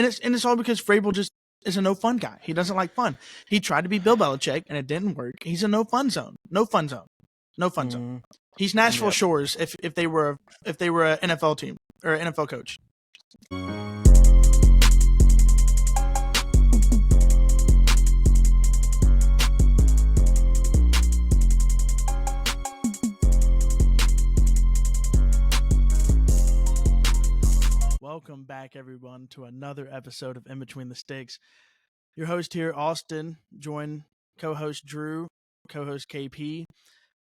And it's all because Vrabel just is a no fun guy. He doesn't like fun. He tried to be Bill Belichick and it didn't work. He's a no fun zone. No fun zone. No fun zone. He's Nashville Shores if they were an NFL team or an NFL coach. Welcome back, everyone, to another episode of In Between the Sticks. Your host here, Austin, join co-host Drew, co-host KP.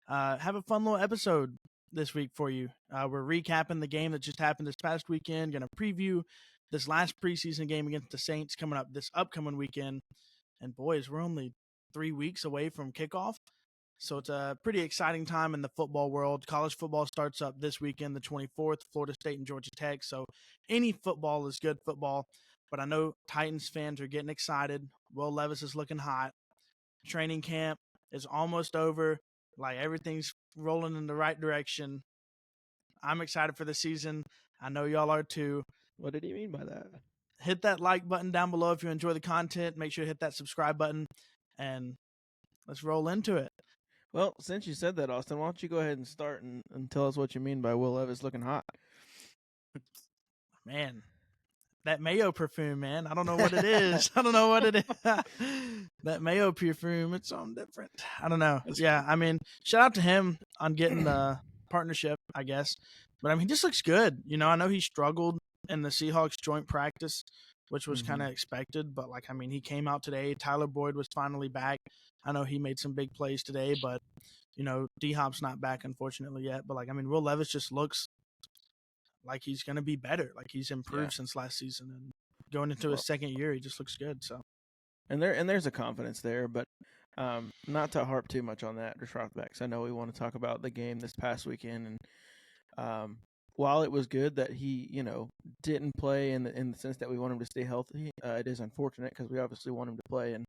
Have a fun little episode this week for you. We're recapping the game that just happened this past weekend. Going to preview this last preseason game against the Saints coming up this upcoming weekend. And boys, we're only 3 weeks away from kickoff. So it's a pretty exciting time in the football world. College football starts up this weekend, the 24th, Florida State and Georgia Tech. So any football is good football. But I know Titans fans are getting excited. Will Levis is looking hot. Training camp is almost over. Like, everything's rolling in the right direction. I'm excited for the season. I know y'all are too. What did he mean by that? Hit that like button down below if you enjoy the content. Make sure to hit that subscribe button. And let's roll into it. Well, since you said that, Austin, why don't you go ahead and start and tell us what you mean by Will Levis looking hot? Man, that mayo perfume, man. I don't know what it is. I don't know what it is. That mayo perfume, it's something different. I don't know. Yeah, I mean, shout out to him on getting the partnership, I guess. But, I mean, he just looks good. You know, I know he struggled in the Seahawks joint practice, which was kind of expected. But, like, I mean, he came out today. Tyler Boyd was finally back. I know he made some big plays today, but, you know, D-Hop's not back, unfortunately, yet. But, like, I mean, Will Levis just looks like he's going to be better. Like, he's improved since last season. And going into his second year, he just looks good. So, and there's a confidence there, but not to harp too much on that, because I know we want to talk about the game this past weekend. And while it was good that he, you know, didn't play in the sense that we want him to stay healthy, it is unfortunate because we obviously want him to play, and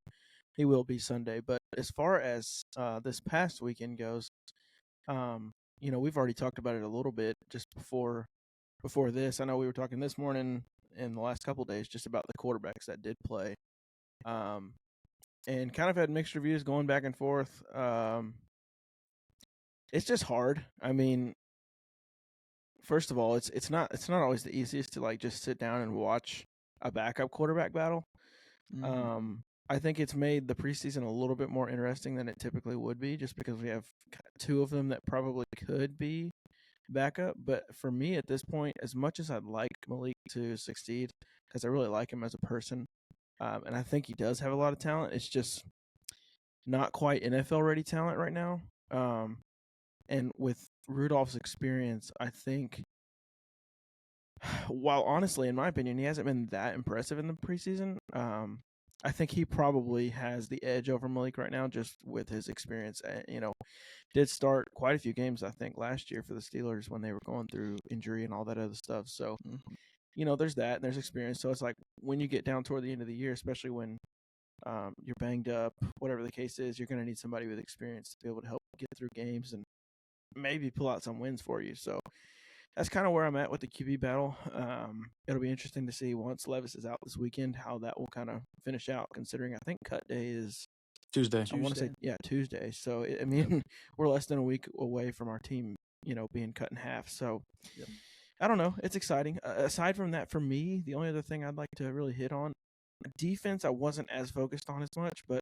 he will be Sunday. But as far as this past weekend goes, you know, we've already talked about it a little bit just before this. I know we were talking this morning in the last couple of days just about the quarterbacks that did play, and kind of had mixed reviews going back and forth. It's just hard. I mean, first of all, it's not always the easiest to like just sit down and watch a backup quarterback battle. I think it's made the preseason a little bit more interesting than it typically would be, just because we have two of them that probably could be backup. But for me at this point, as much as I'd like Malik to succeed, because I really like him as a person, and I think he does have a lot of talent, it's just not quite NFL ready talent right now. And with Rudolph's experience, I think, while honestly, in my opinion, he hasn't been that impressive in the preseason, I think he probably has the edge over Malik right now just with his experience. You know, did start quite a few games, I think, last year for the Steelers when they were going through injury and all that other stuff. So, you know, there's that and there's experience. So it's like when you get down toward the end of the year, especially when you're banged up, whatever the case is, you're going to need somebody with experience to be able to help get through games and maybe pull out some wins for you. So that's kind of where I'm at with the QB battle. It'll be interesting to see once Levis is out this weekend how that will kind of finish out, considering I think cut day is Tuesday. I want to say, Tuesday. So, I mean, we're less than a week away from our team, you know, being cut in half. So, I don't know. It's exciting. Aside from that, for me, the only other thing I'd like to really hit on, defense I wasn't as focused on as much, but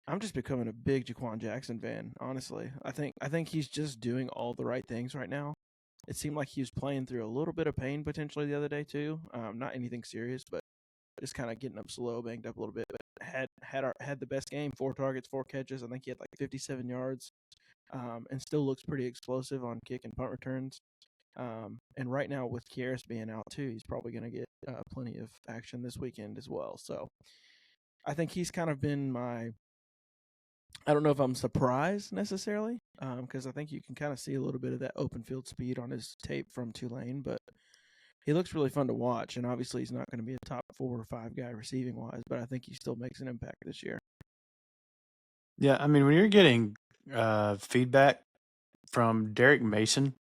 I'm just becoming a big Jaquan Jackson fan, honestly. I think he's just doing all the right things right now. It seemed like he was playing through a little bit of pain potentially the other day too. Not anything serious, but just kind of getting up slow, banged up a little bit. But had the best game, 4 targets, 4 catches. I think he had like 57 yards, and still looks pretty explosive on kick and punt returns. And right now with Kieris being out too, he's probably going to get plenty of action this weekend as well. So I think he's kind of been my. I don't know if I'm surprised necessarily, because I think you can kind of see a little bit of that open field speed on his tape from Tulane, but he looks really fun to watch, and obviously he's not going to be a top 4 or 5 guy receiving-wise, but I think he still makes an impact this year. Yeah, I mean, when you're getting feedback from Derek Mason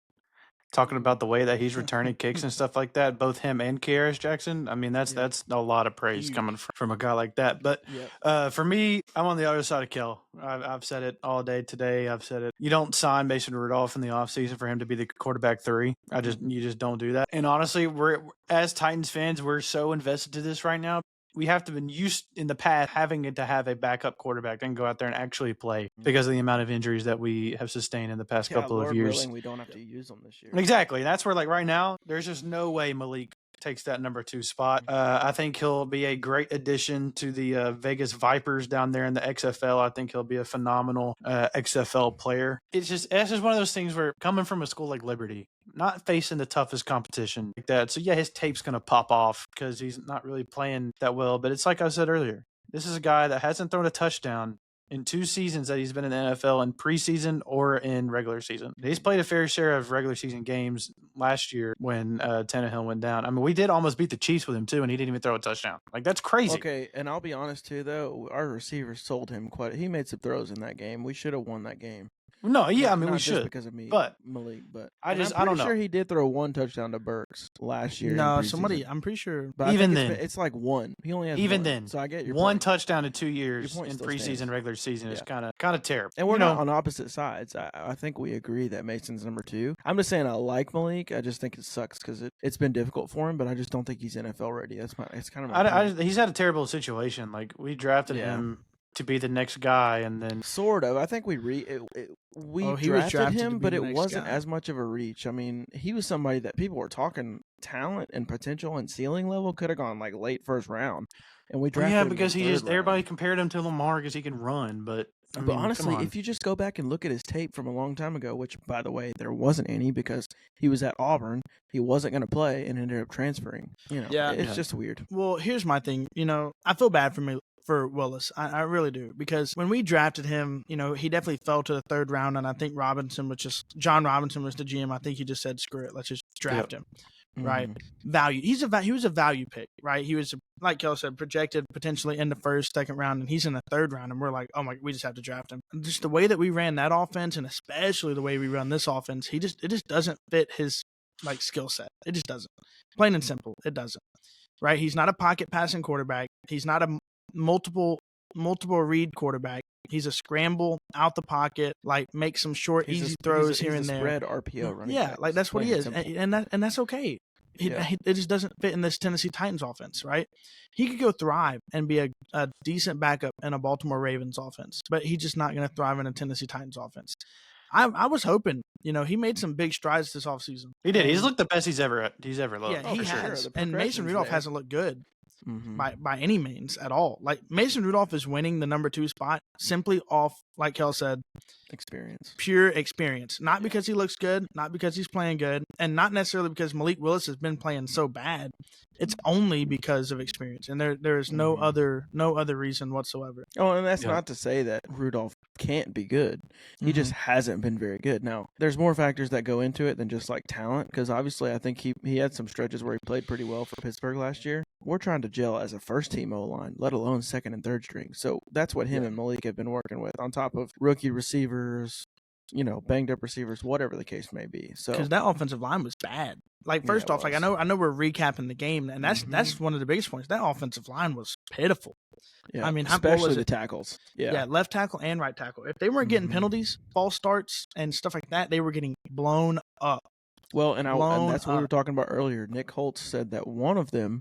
talking about the way that he's returning kicks and stuff like that, both him and Kearis Jackson. I mean, that's a lot of praise coming from a guy like that. But for me, I'm on the other side of Kel. I've said it all day today. I've said it. You don't sign Mason Rudolph in the offseason for him to be the quarterback 3. You just don't do that. And honestly, we're as Titans fans, we're so invested to this right now. We have to been used in the past having to have a backup quarterback and go out there and actually play because of the amount of injuries that we have sustained in the past couple of years. Willing, we don't have to use them this year. Exactly. That's where, like, right now, there's just no way Malik takes that number 2 spot. I think he'll be a great addition to the Vegas Vipers down there in the XFL. I think he'll be a phenomenal XFL player. It's just one of those things where coming from a school like Liberty, not facing the toughest competition like that. So, yeah, his tape's going to pop off because he's not really playing that well. But it's like I said earlier, this is a guy that hasn't thrown a touchdown in 2 seasons that he's been in the NFL, in preseason or in regular season. He's played a fair share of regular season games last year when Tannehill went down. I mean, we did almost beat the Chiefs with him too, and he didn't even throw a touchdown. Like, that's crazy. Okay, and I'll be honest too, though, our receivers sold him he made some throws in that game. We should have won that game. No, yeah, I mean, we should because of me, but Malik. But I don't know. Sure he did throw 1 touchdown to Burks last year. No, I'm pretty sure. But even then, it's like 1. He only has even 1. then. So I get your 1 point. touchdown in 2 years in preseason, stands. regular season is kind of terrible. And we're not on opposite sides. I think we agree that Mason's number 2. I'm just saying I like Malik. I just think it sucks because it's been difficult for him. But I just don't think he's NFL ready. It's kind of my point. He's had a terrible situation. Like, we drafted him to be the next guy, and then sort of. I think we drafted him, but it wasn't as much of a reach. I mean, he was somebody that people were talking talent and potential and ceiling level could have gone like late first round, and we drafted him because in everybody compared him to Lamar because he can run, but honestly, if you just go back and look at his tape from a long time ago, which by the way there wasn't any because he was at Auburn, he wasn't going to play and ended up transferring. It's just weird. Well, here's my thing. I feel bad for Willis. I really do, because when we drafted him, he definitely fell to the 3rd round, and I think John Robinson was the GM. I think he just said, screw it, let's just draft him. Right. Value. He was a value pick, right? He was, like Kel said, projected potentially in the 1st, 2nd round, and he's in the 3rd round, and we're like, oh my, we just have to draft him. And just the way that we ran that offense, and especially the way we run this offense, it just doesn't fit his skill set. It just doesn't. Plain and simple, it doesn't. Right? He's not a pocket passing quarterback. He's not a multiple read quarterback. He's a scramble out the pocket, like make some short, easy throws here and there. Spread RPO running. Yeah, like that's what he is, and that's okay. It just doesn't fit in this Tennessee Titans offense, right? He could go thrive and be a decent backup in a Baltimore Ravens offense, but he's just not going to thrive in a Tennessee Titans offense. I was hoping, he made some big strides this offseason. He did. He's looked the best he's ever looked. Yeah, he has. Sure. And Mason Rudolph hasn't looked good. By any means at all. Like, Mason Rudolph is winning the number 2 spot simply off, like Kel said, pure experience. Not because he looks good, not because he's playing good, and not necessarily because Malik Willis has been playing so bad. It's only because of experience, and there is no other reason whatsoever. Oh, and that's not to say that Rudolph can't be good. He just hasn't been very good. Now, there's more factors that go into it than just like talent, because obviously I think he had some stretches where he played pretty well for Pittsburgh last year. We're trying to gel as a first-team O-line, let alone 2nd and 3rd string. So that's what him and Malik have been working with, on top of rookie receivers, banged up receivers, whatever the case may be. So because that offensive line was bad. Like, first off, like I know we're recapping the game, and that's one of the biggest points. That offensive line was pitiful. Yeah, I mean, especially the tackles. Yeah, left tackle and right tackle. If they weren't getting penalties, false starts, and stuff like that, they were getting blown up. Well, and that's what we were talking about earlier. Nick Holtz said that one of them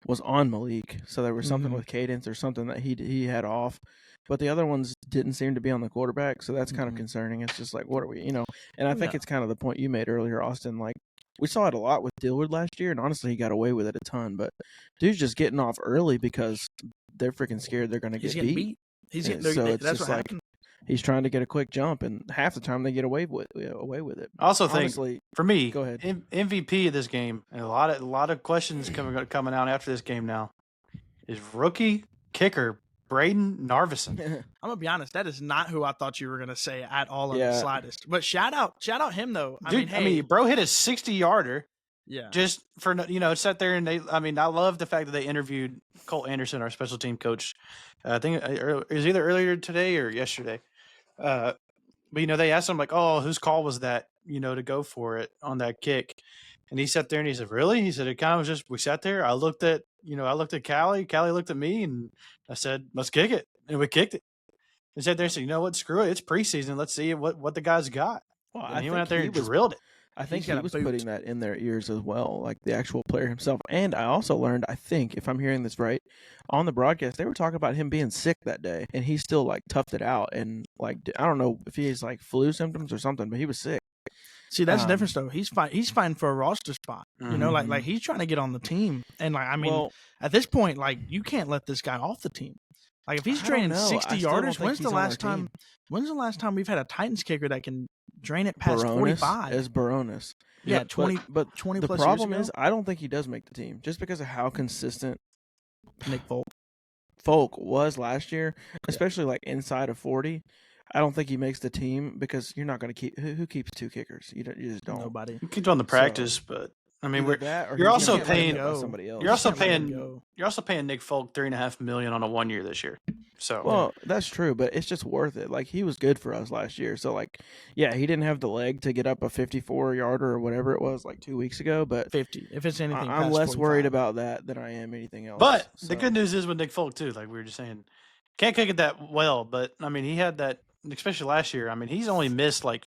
was on Malik, so there was something with cadence or something that he had off. But the other ones didn't seem to be on the quarterback, so that's kind of concerning. It's just like, what are we, And I think it's kind of the point you made earlier, Austin. Like, we saw it a lot with Dillard last year, and honestly, he got away with it a ton. But dude's just getting off early because they're freaking scared they're going to get beat. He's getting so it's that's just what like happened. He's trying to get a quick jump, and half the time they get away with it. I also think, honestly, for me, go ahead. MVP of this game, and a lot of questions coming out after this game now, is rookie kicker Braden Narvison. I'm gonna be honest, that is not who I thought you were gonna say at all in the slightest. But shout out him though. Dude, I mean, bro hit a 60-yarder. Yeah. Just for sat there and I love the fact that they interviewed Colt Anderson, our special team coach. I think it was either earlier today or yesterday. But But they asked him like, "Oh, whose call was that? To go for it on that kick." And he sat there and he said, "Really?" He said, "It kind of was just we sat there. I looked at Callie. Callie looked at me, and I said, let's kick it, and we kicked it." He sat there and said, "You know what? Screw it. It's preseason. Let's see what the guys got." Well, And he went out there and drilled it. I think He's got he a was boot. putting that in their ears as well, like the actual player himself. And I also learned, I think, if I'm hearing this right, on the broadcast, they were talking about him being sick that day, and he still like toughed it out. And like, I don't know if he has like flu symptoms or something, but he was sick. See, that's the difference though. He's fine. He's fighting for a roster spot. Like he's trying to get on the team. And like, I mean, at this point, like you can't let this guy off the team. Like if he's draining 60 yarders, when's the last time we've had a Titans kicker that can drain it past 45? As Baronis. Yeah, 20 but 20 the plus problem years is ago? I don't think he does make the team just because of how consistent Nick Folk was last year, especially like inside of 40. I don't think he makes the team because you're not going to keep who keeps two kickers. You just don't. Nobody. You keep on the practice, but I mean, you're also paying somebody else. You're also paying Nick Folk $3.5 million on a 1 year this year. So well, that's true, but it's just worth it. Like he was good for us last year. So like, yeah, he didn't have the leg to get up a 54-yarder or whatever it was like 2 weeks ago. But 50, if it's anything, I'm past less 45. worried about that than I am anything else. But the good news is with Nick Folk too, like we were just saying, can't kick it that well. But I mean, he had that, especially last year. I mean, he's only missed like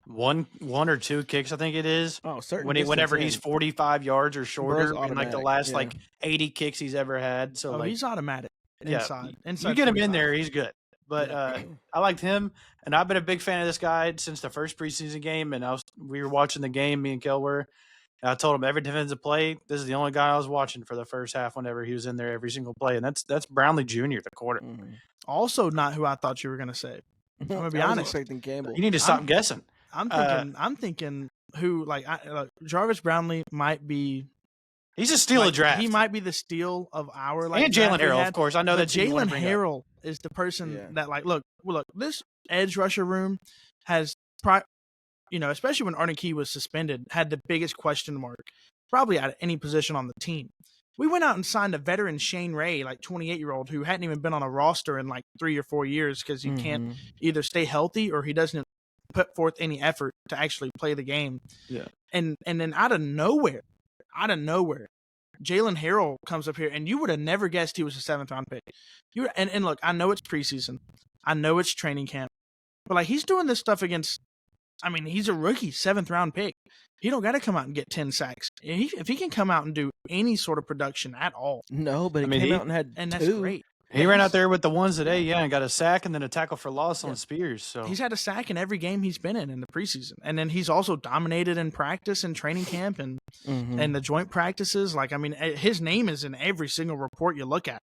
one or two kicks, I think it is. Oh, certain. Whenever he's 45 yards or shorter, in like the last yeah. like 80 kicks he's ever had. So like, he's automatic. Inside you get him 45. in there, he's good. But I liked him, and I've been a big fan of this guy since the first preseason game. And we were watching the game, me and Kel were. And I told him every defensive play, this is the only guy I was watching for the first half whenever he was in there every single play, and that's Brownlee Jr., the quarter. Mm-hmm. Also, not who I thought you were going to say. I'm going to be honest. Expecting Campbell. You need to stop guessing. I'm thinking who Jarvis Brownlee might be. He's a steal of draft. He might be the steal of our and Jalen Harrell, of course. I know that Jalen Harrell is the person that look. This edge rusher room has, especially when Arden Key was suspended, had the biggest question mark probably at any position on the team. We went out and signed a veteran Shane Ray, like 28-year-old, who hadn't even been on a roster in like 3 or 4 years because he can't either stay healthy or he doesn't put forth any effort to actually play the game. Yeah. And then out of nowhere, Jalen Harrell comes up here, and you would have never guessed he was a 7th-round pick. And look, I know it's preseason. I know it's training camp. But like he's doing this stuff against, I mean, he's a rookie, 7th-round pick. He don't got to come out and get 10 sacks. If he can come out and do any sort of production at all. No, but he came out and had and two. That's great. He ran out there with the ones today, and got a sack and then a tackle for loss on Spears. So he's had a sack in every game he's been in the preseason, and then he's also dominated in practice and training camp and the joint practices. Like, I mean, his name is in every single report you look at.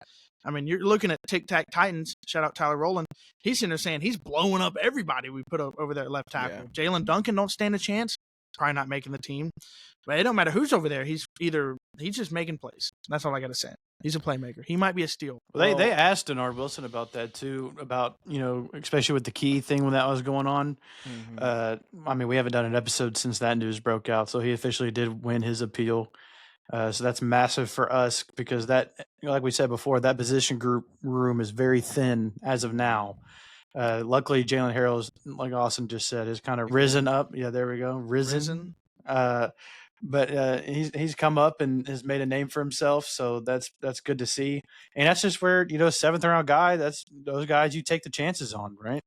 I mean, you're looking at Tic Tac Titans. Shout out Tyler Rowland. He's in there saying he's blowing up everybody we put over there at left tackle. Yeah. Jalen Duncan don't stand a chance. Probably not making the team, but it don't matter who's over there. He's just making plays. That's all I got to say. He's a playmaker. He might be a steal. Well, they asked Denard Wilson about that too, about especially with the key thing when that was going on. I mean, we haven't done an episode since that news broke out, so he officially did win his appeal. So that's massive for us because that, like we said before, that position group room is very thin as of now. Luckily, Jalen Harrell, like Austin just said, has kind of risen up. Yeah, there we go, risen. But he's come up and has made a name for himself, so that's good to see. And that's just where 7th-round guy. That's those guys you take the chances on, right?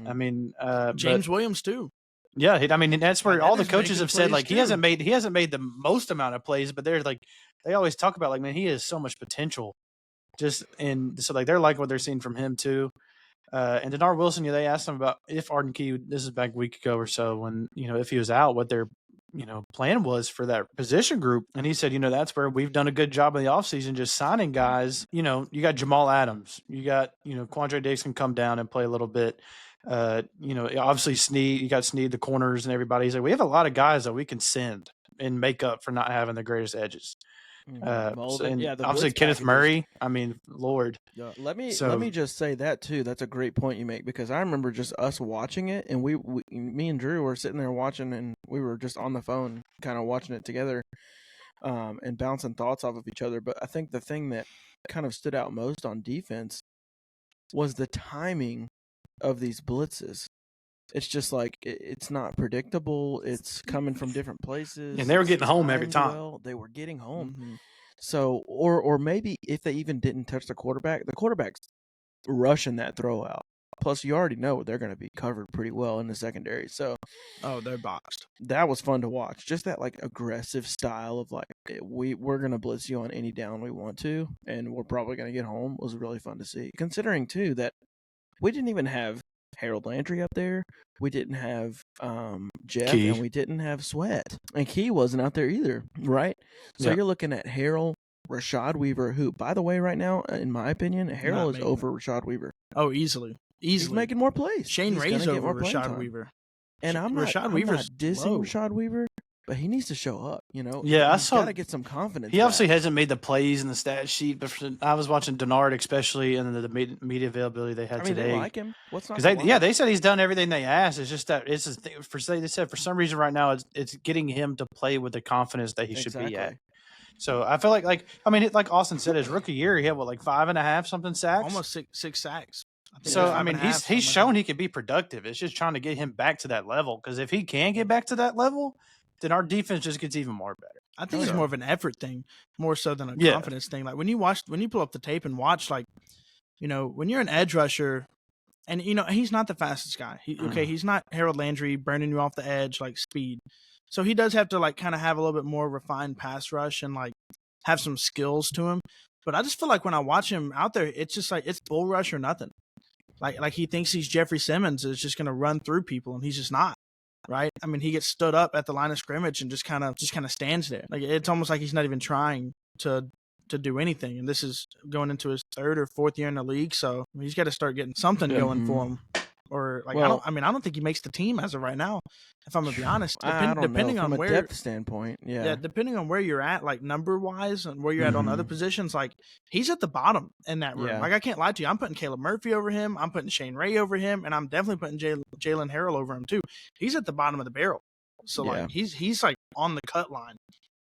I mean, James Williams too. Yeah, I mean that's where all the coaches have said like he hasn't made the most amount of plays, but they're like they always talk about like man he has so much potential, so like they're liking what they're seeing from him too. And Denard Wilson, they asked him about if Arden Key, this is back a week ago or so, when if he was out, what their plan was for that position group, and he said that's where we've done a good job in the offseason just signing guys. You got Jamal Adams, you got Quandre Diggs can come down and play a little bit. Obviously Snead, you got Snead, the corners and everybody. He's like, we have a lot of guys that we can send and make up for not having the greatest edges. Obviously Kenneth Murray. I mean, Lord. Yeah, let me just say that too. That's a great point you make because I remember just us watching it, and me and Drew were sitting there watching, and we were just on the phone, kind of watching it together, and bouncing thoughts off of each other. But I think the thing that kind of stood out most on defense was the timing of these blitzes. it's just like it's not predictable. It's coming from different places. And they were getting home every time. Well, they were getting home. Mm-hmm. So, or maybe if they even didn't touch the quarterback's rushing that throw out. Plus, you already know they're going to be covered pretty well in the secondary. So, they're boxed. That was fun to watch. Just that like aggressive style of like we're going to blitz you on any down we want to, and we're probably going to get home was really fun to see. Considering too that we didn't even have Harold Landry up there, we didn't have Jeff, Key. and we didn't have Sweat, and Key wasn't out there either, right? So you're looking at Harrell, Rashad Weaver, who, by the way, right now, in my opinion, Harrell is over Rashad Weaver. Oh, easily. He's making more plays. Shane Ray's over Rashad Weaver. And I'm not dissing Rashad Weaver, but he needs to show up, you know? Yeah, He's got to get some confidence. He obviously hasn't made the plays in the stat sheet, but I was watching Denard especially, and the media availability they had today. They like him. What's not? They said he's done everything they asked. It's just that they said for some reason right now it's getting him to play with the confidence that he should be at. So I feel like Austin said, his rookie year he had 5.5 something sacks, almost six sacks. So I mean he's shown he can be productive. It's just trying to get him back to that level, because if he can get back to that level, then our defense just gets even more better. I think it's more of an effort thing, more so than a confidence thing. Like when you pull up the tape and watch, like, you know, when you're an edge rusher, and you know he's not the fastest guy. He's not Harold Landry burning you off the edge like speed. So he does have to like kind of have a little bit more refined pass rush and like have some skills to him. But I just feel like when I watch him out there, it's just like it's bull rush or nothing. Like he thinks he's Jeffrey Simmons is just going to run through people, and he's just not. Right? I mean, he gets stood up at the line of scrimmage and just kind of stands there. Like it's almost like he's not even trying to do anything. And this is going into his 3rd or 4th year in the league, so he's got to start getting something going for him. Or like I don't think he makes the team as of right now, if I'm gonna be honest. Depending on where, depth standpoint, depending on where you're at, like number wise, and where you're at on other positions, like he's at the bottom in that room. Like I can't lie to you, I'm putting Caleb Murphy over him, I'm putting Shane Ray over him, and I'm definitely putting Jalen Harrell over him too. He's at the bottom of the barrel, so like he's like on the cut line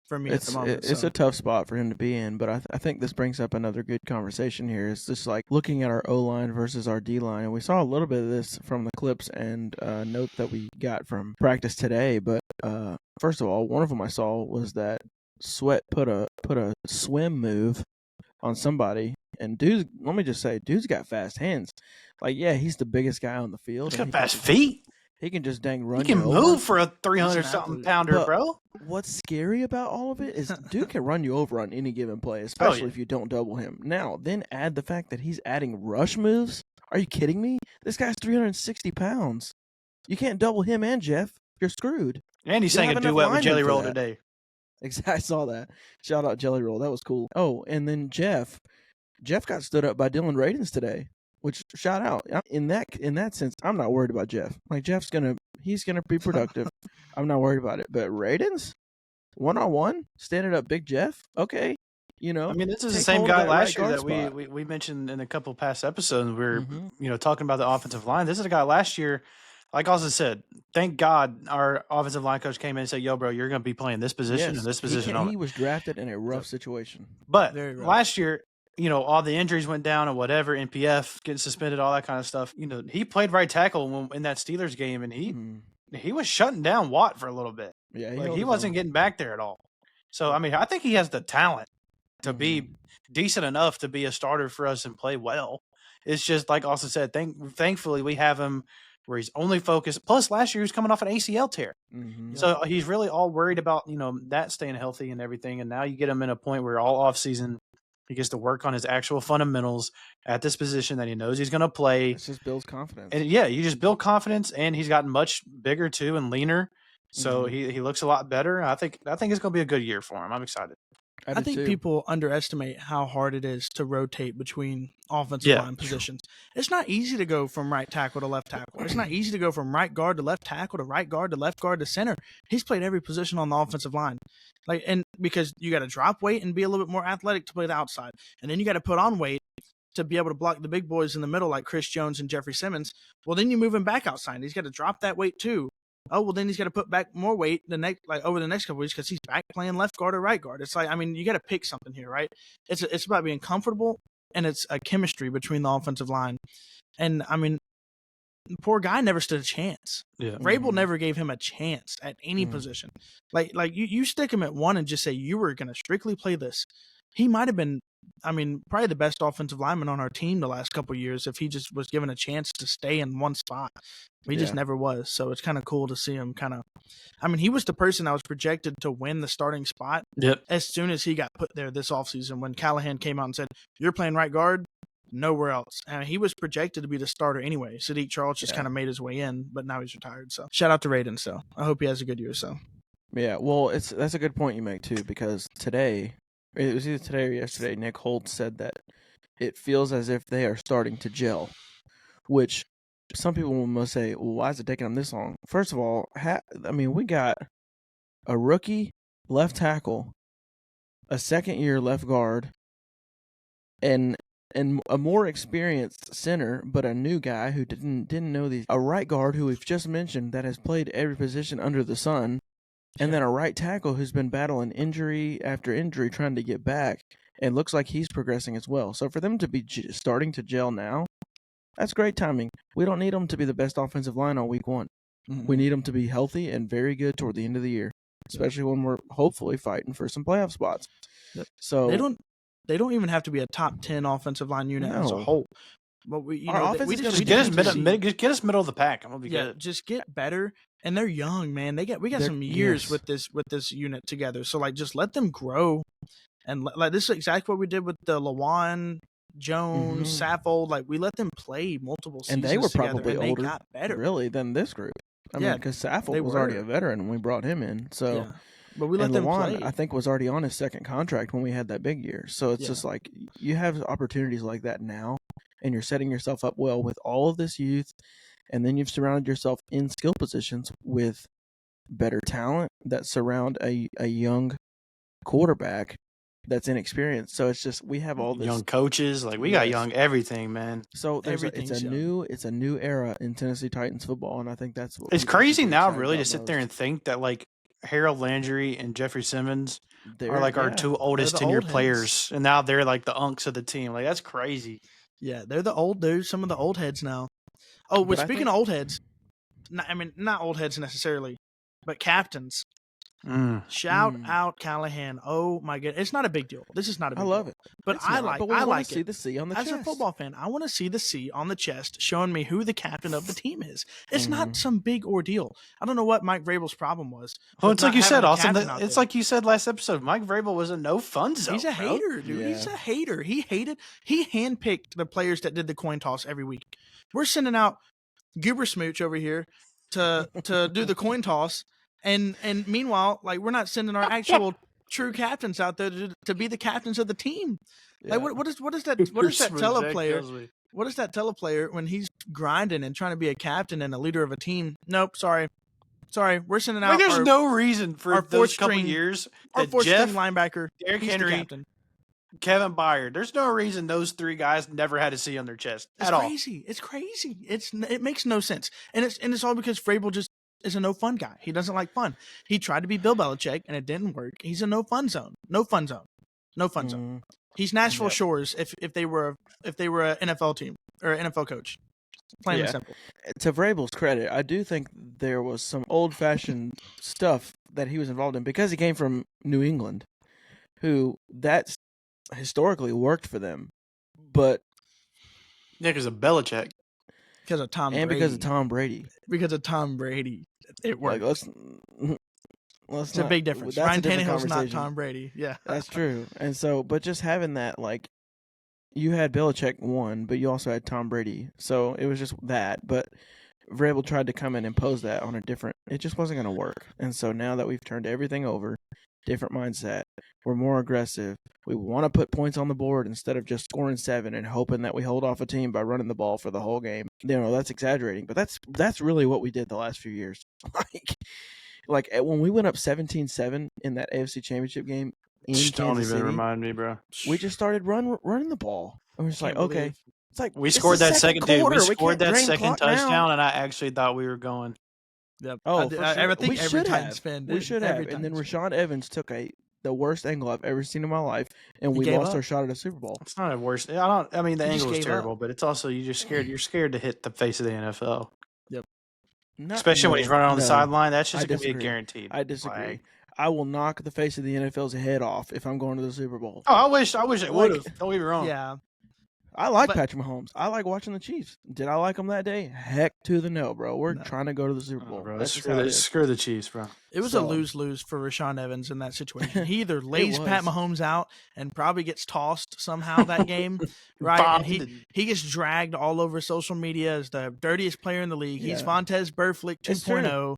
for me at the moment. It's a tough spot for him to be in, but I think this brings up another good conversation here. It's just like looking at our O-line versus our D-line, and we saw a little bit of this from the clips and note that we got from practice today. But first of all, one of them I saw was that Sweat put a swim move on somebody, and let me just say, dude's got fast hands. Like, yeah, he's the biggest guy on the field. He's got fast feet. He can just run. He can move for a 300-something pounder, bro. What's scary about all of it is dude can run you over on any given play, especially if you don't double him. Now, then add the fact that he's adding rush moves. Are you kidding me? This guy's 360 pounds. You can't double him and Jeff. You're screwed. And he's saying a duet with Jelly Roll today. Exactly. I saw that. Shout out Jelly Roll. That was cool. Oh, and then Jeff got stood up by Dylan Radunz today. Which, shout out, in that sense, I'm not worried about Jeff. Like, he's gonna be productive. I'm not worried about it. But Radunz, 1-on-1, standing up big Jeff, okay. You know, I mean, this is the same guy last year that we mentioned in a couple past episodes. We were talking about the offensive line. This is a guy last year, like Austin said, thank God our offensive line coach came in and said, yo, bro, you're going to be playing this position and this position. He was drafted in a rough situation. But last year, you know, all the injuries went down and whatever, NPF getting suspended, all that kind of stuff. You know, he played right tackle in that Steelers game, and he was shutting down Watt for a little bit. Yeah, he wasn't getting back there at all. So, I mean, I think he has the talent to be decent enough to be a starter for us and play well. It's just, like Austin said, thankfully we have him where he's only focused. Plus, last year he was coming off an ACL tear. So he's really all worried about, you know, that staying healthy and everything. And now you get him in a point where all offseason he gets to work on his actual fundamentals at this position that he knows he's going to play. It just builds confidence. And you just build confidence, and he's gotten much bigger too and leaner. So he looks a lot better. I think it's going to be a good year for him. I'm excited. I think people underestimate how hard it is to rotate between offensive line positions. It's not easy to go from right tackle to left tackle. It's not easy to go from right guard to left tackle to right guard to left guard to center. He's played every position on the offensive line. And because you got to drop weight and be a little bit more athletic to play the outside. And then you got to put on weight to be able to block the big boys in the middle like Chris Jones and Jeffrey Simmons. Well, then you move him back outside. He's got to drop that weight too. Oh, well, then he's got to put back more weight over the next couple weeks because he's back playing left guard or right guard. It's like, I mean, you got to pick something here, right? It's about being comfortable, and it's a chemistry between the offensive line. And, I mean, the poor guy never stood a chance. Yeah. Vrabel never gave him a chance at any position. Like you stick him at one and just say you were going to strictly play this. He might have been, probably the best offensive lineman on our team the last couple of years if he just was given a chance to stay in one spot. He just never was. So it's kind of cool to see him he was the person that was projected to win the starting spot as soon as he got put there this offseason when Callahan came out and said, you're playing right guard, nowhere else. And he was projected to be the starter anyway. Sadiq Charles just kind of made his way in, but now he's retired. So shout out to Radunz. So I hope he has a good year. So yeah, well, that's a good point you make too, because today, it was either today or yesterday, Nick Holt said that it feels as if they are starting to gel, which some people must say, well, why is it taking them this long? First of all, we got a rookie left tackle, a second-year left guard, and a more experienced center, but a new guy who didn't know these. A right guard who we've just mentioned that has played every position under the sun, and then a right tackle who's been battling injury after injury trying to get back, and looks like he's progressing as well. So for them to be starting to gel now, that's great timing. We don't need them to be the best offensive line on week one. We need them to be healthy and very good toward the end of the year, especially when we're hopefully fighting for some playoff spots. So they don't even have to be a top 10 offensive line unit as a whole. But just get us middle of the pack. I'm gonna be good. Just get better. And they're young, man. We got some years with this unit together. So just let them grow. And this is exactly what we did with the Lawan, Jones, Saffold. We let them play multiple seasons and they were together, probably and older, they got better, really, than this group. Because Saffold was already a veteran when we brought him in. So, but we let them Lawan, play. I think, was already on his second contract when we had that big year. So it's just you have opportunities like that now, and you're setting yourself up well with all of this youth, and then you've surrounded yourself in skill positions with better talent that surround a young quarterback that's inexperienced. So it's just we have all this young coaches, we got young everything, man. So it's a new era in Tennessee Titans football, and I think that's what it's crazy now, really, to sit there and think that Harrell Landry and Jeffrey Simmons are our two oldest tenured players, and now they're the unks of the team. That's crazy. Yeah, they're some of the old heads now. Oh, but speaking of old heads, not old heads necessarily, but captains. Shout out Callahan. Oh my goodness. It's not a big deal. This is not a big deal. I love it. But I like see the C on the chest. As a football fan, I want to see the C on the chest showing me who the captain of the team is. It's not some big ordeal. I don't know what Mike Vrabel's problem was. Well, it's like you said, Austin. It's like you said last episode. Mike Vrabel was a no fun zone. He's a hater, dude. Yeah. He's a hater. He handpicked the players that did the coin toss every week. We're sending out Goober Smooch over here to do the coin toss. And meanwhile, we're not sending our actual true captains out there to be the captains of the team. Yeah. What does that tell a player? What does that tell a player when he's grinding and trying to be a captain and a leader of a team? Nope, sorry, we're sending out. There's no reason for those couple years our fourth string linebacker, Derrick Henry, Kevin Byard. There's no reason those three guys never had a C on their chest at all. It's crazy. It makes no sense, and it's all because Vrabel just is a no fun guy. He doesn't like fun. He tried to be Bill Belichick and it didn't work. He's a no fun zone. He's Nashville Shores if they were an NFL team or an NFL coach. Plain and simple. To Vrabel's credit, I do think there was some old fashioned stuff that he was involved in because he came from New England, who that's historically worked for them. But because of Belichick. Because of Tom Brady. And because of Tom Brady. Because of Tom Brady. It works. It's a big difference. Ryan Tannehill's not Tom Brady. Yeah. That's true. And so, but just having that, you had Belichick one, but you also had Tom Brady. So it was just that. But Vrabel tried to come and impose that on it just wasn't going to work. And so now that we've turned everything over, different mindset, we're more aggressive. We want to put points on the board instead of just scoring 7 and hoping that we hold off a team by running the ball for the whole game. That's exaggerating, but that's really what we did the last few years. When we went up 17-7 in that AFC Championship game in Kansas City, remind me, bro. We just started running the ball. And we're just okay. It's we scored that second second touchdown, and I actually thought we were going. Yep. Oh, I think every Titans fan did. We should have. And then Rashaan Evans took a the worst angle I've ever seen in my life, and He we gave lost up. our shot at a Super Bowl. It's not a worse. I mean, the He just angle is gave terrible, up. but it's also you're scared to hit the face of the NFL, especially when he's running on the sideline. That's just going to be a guaranteed. I disagree. flag. I will knock the face of the NFL's head off if I'm going to the Super Bowl. Oh, I wish it would have. Don't get me wrong. Yeah. I like Patrick Mahomes. I like watching the Chiefs. Did I like them that day? Heck to the no, bro. We're trying to go to the Super Bowl. Bro, That's just how it is. screw the Chiefs, bro. It was a lose-lose for Rashawn Evans in that situation. He either lays was. Pat Mahomes out and probably gets tossed somehow that game, right? And he gets dragged all over social media as the dirtiest player in the league. He's Vontaze Burfict It's true. 2.0.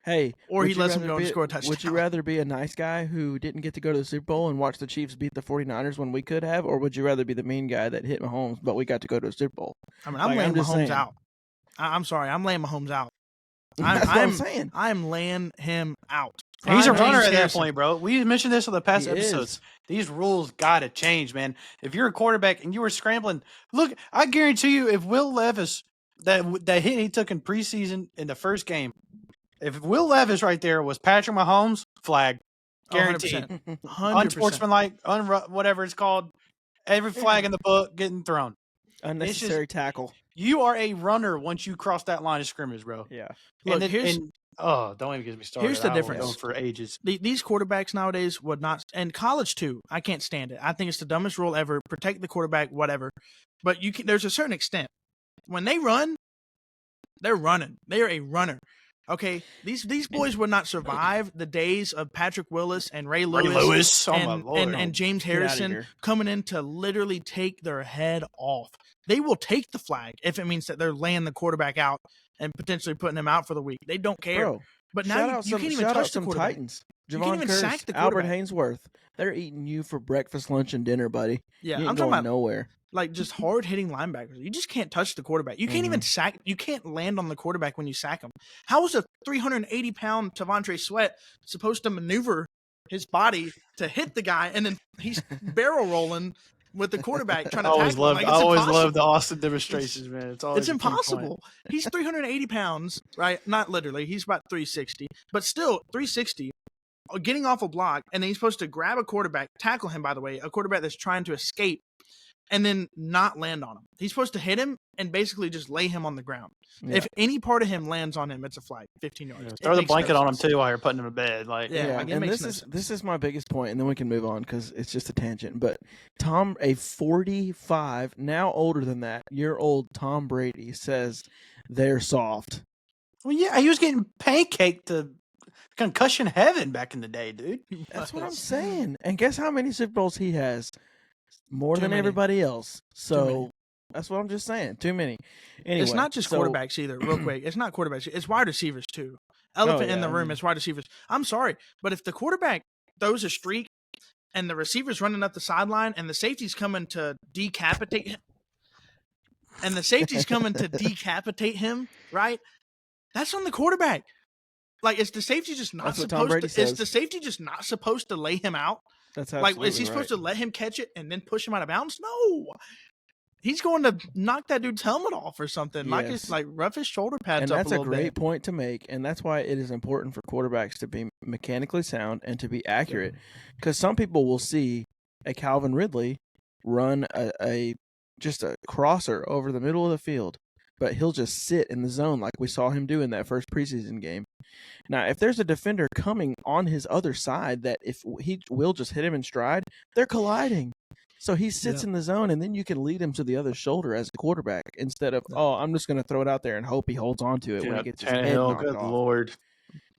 Hey, or he lets him go and score a touchdown. Would you rather be a nice guy who didn't get to go to the Super Bowl and watch the Chiefs beat the 49ers when we could have, or would you rather be the mean guy that hit Mahomes but we got to go to a Super Bowl? I mean, I'm laying Mahomes out. I'm sorry, I'm laying Mahomes out. That's what I'm saying. I'm laying him out. He's a runner at that point, bro. We mentioned this on the past episodes. Is. These rules got to change, man. If you're a quarterback and you were scrambling, look, I guarantee you, if Will Levis, that hit he took in preseason in the first game, if Will Levis right there was Patrick Mahomes, flag, guaranteed. 100%. Unsportsmanlike, whatever it's called, every flag in the book getting thrown. Unnecessary tackle. You are a runner once you cross that line of scrimmage, bro. Yeah. Look, don't even get me started. Here's the difference. Going for ages. These quarterbacks nowadays would not, and college too. I can't stand it. I think it's the dumbest rule ever. Protect the quarterback, whatever. But there's a certain extent. When they run, they're running. They are a runner. Okay, these boys would not survive the days of Patrick Willis and Ray Lewis, and James Harrison coming in to literally take their head off. They will take the flag if it means that they're laying the quarterback out and potentially putting him out for the week. They don't care. Bro, but now you can't even touch the quarterback. Titans. You can't even sack the Albert quarterback. Hainsworth. They're eating you for breakfast, lunch, and dinner, buddy. Yeah, you ain't I'm talking going about nowhere. Like just hard-hitting linebackers. You just can't touch the quarterback. You can't even sack. You can't land on the quarterback when you sack him. How is a 380-pound Tavontre Sweat supposed to maneuver his body to hit the guy, and then he's barrel rolling with the quarterback trying to tackle him? I always love the Austin demonstrations, man. It's impossible. He's 380 pounds, right? Not literally. He's about 360, but still 360. Getting off a block, and then he's supposed to grab a quarterback, tackle him, by the way, a quarterback that's trying to escape, and then not land on him. He's supposed to hit him and basically just lay him on the ground. Yeah. If any part of him lands on him, it's a flag, 15 yards. Throw the blanket on him too while you're putting him to bed. And this is my biggest point, and then we can move on because it's just a tangent. But a 45, now older than that, year-old Tom Brady says they're soft. Well, yeah, he was getting pancaked to concussion heaven back in the day, dude. That's what I'm saying. And guess how many Super Bowls he has? More than everybody else. So that's what I'm just saying. Too many. Anyway, it's not just quarterbacks either, real quick. It's not quarterbacks. It's wide receivers too. Elephant in the room is wide receivers. I'm sorry, but if the quarterback throws a streak and the receiver's running up the sideline and the safety's coming to decapitate him, right? That's on the quarterback. Like, is the safety just not supposed to lay him out? That's is he supposed to let him catch it and then push him out of bounds? No. He's going to knock that dude's helmet off or something. Yes. Rough his shoulder pads and up a that's little bit. A great point to make, and that's why it is important for quarterbacks to be mechanically sound and to be accurate. Because some people will see a Calvin Ridley run a crosser over the middle of the field, but he'll just sit in the zone like we saw him do in that first preseason game. Now, if there's a defender coming on his other side that if he will just hit him in stride, they're colliding. So he sits in the zone, and then you can lead him to the other shoulder as a quarterback instead of, I'm just going to throw it out there and hope he holds on to it when he gets his head knocked good off. Lord.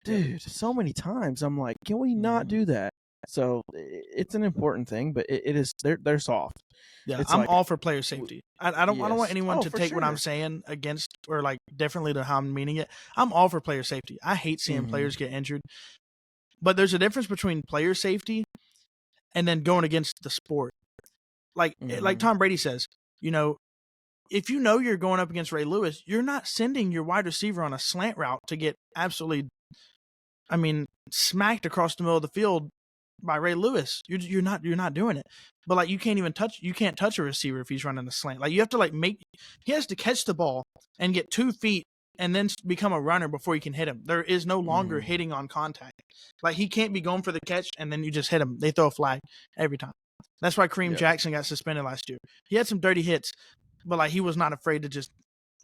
Dude, so many times I'm like, can we not do that? So it's an important thing, but they're soft. Yeah, I'm all for player safety. I don't want anyone to take what I'm saying against or like differently to how I'm meaning it. I'm all for player safety. I hate seeing players get injured. But there's a difference between player safety and then going against the sport. Like Tom Brady says, if you know you're going up against Ray Lewis, you're not sending your wide receiver on a slant route to get absolutely, smacked across the middle of the field by Ray Lewis. You're not doing it. But like you can't touch a receiver if he's running a slant. Like you have to he has to catch the ball and get 2 feet and then become a runner before you can hit him. There is no longer hitting on contact. Like, he can't be going for the catch and then you just hit him. They throw a flag every time. That's why Kareem Jackson got suspended last year. He had some dirty hits, but like he was not afraid to just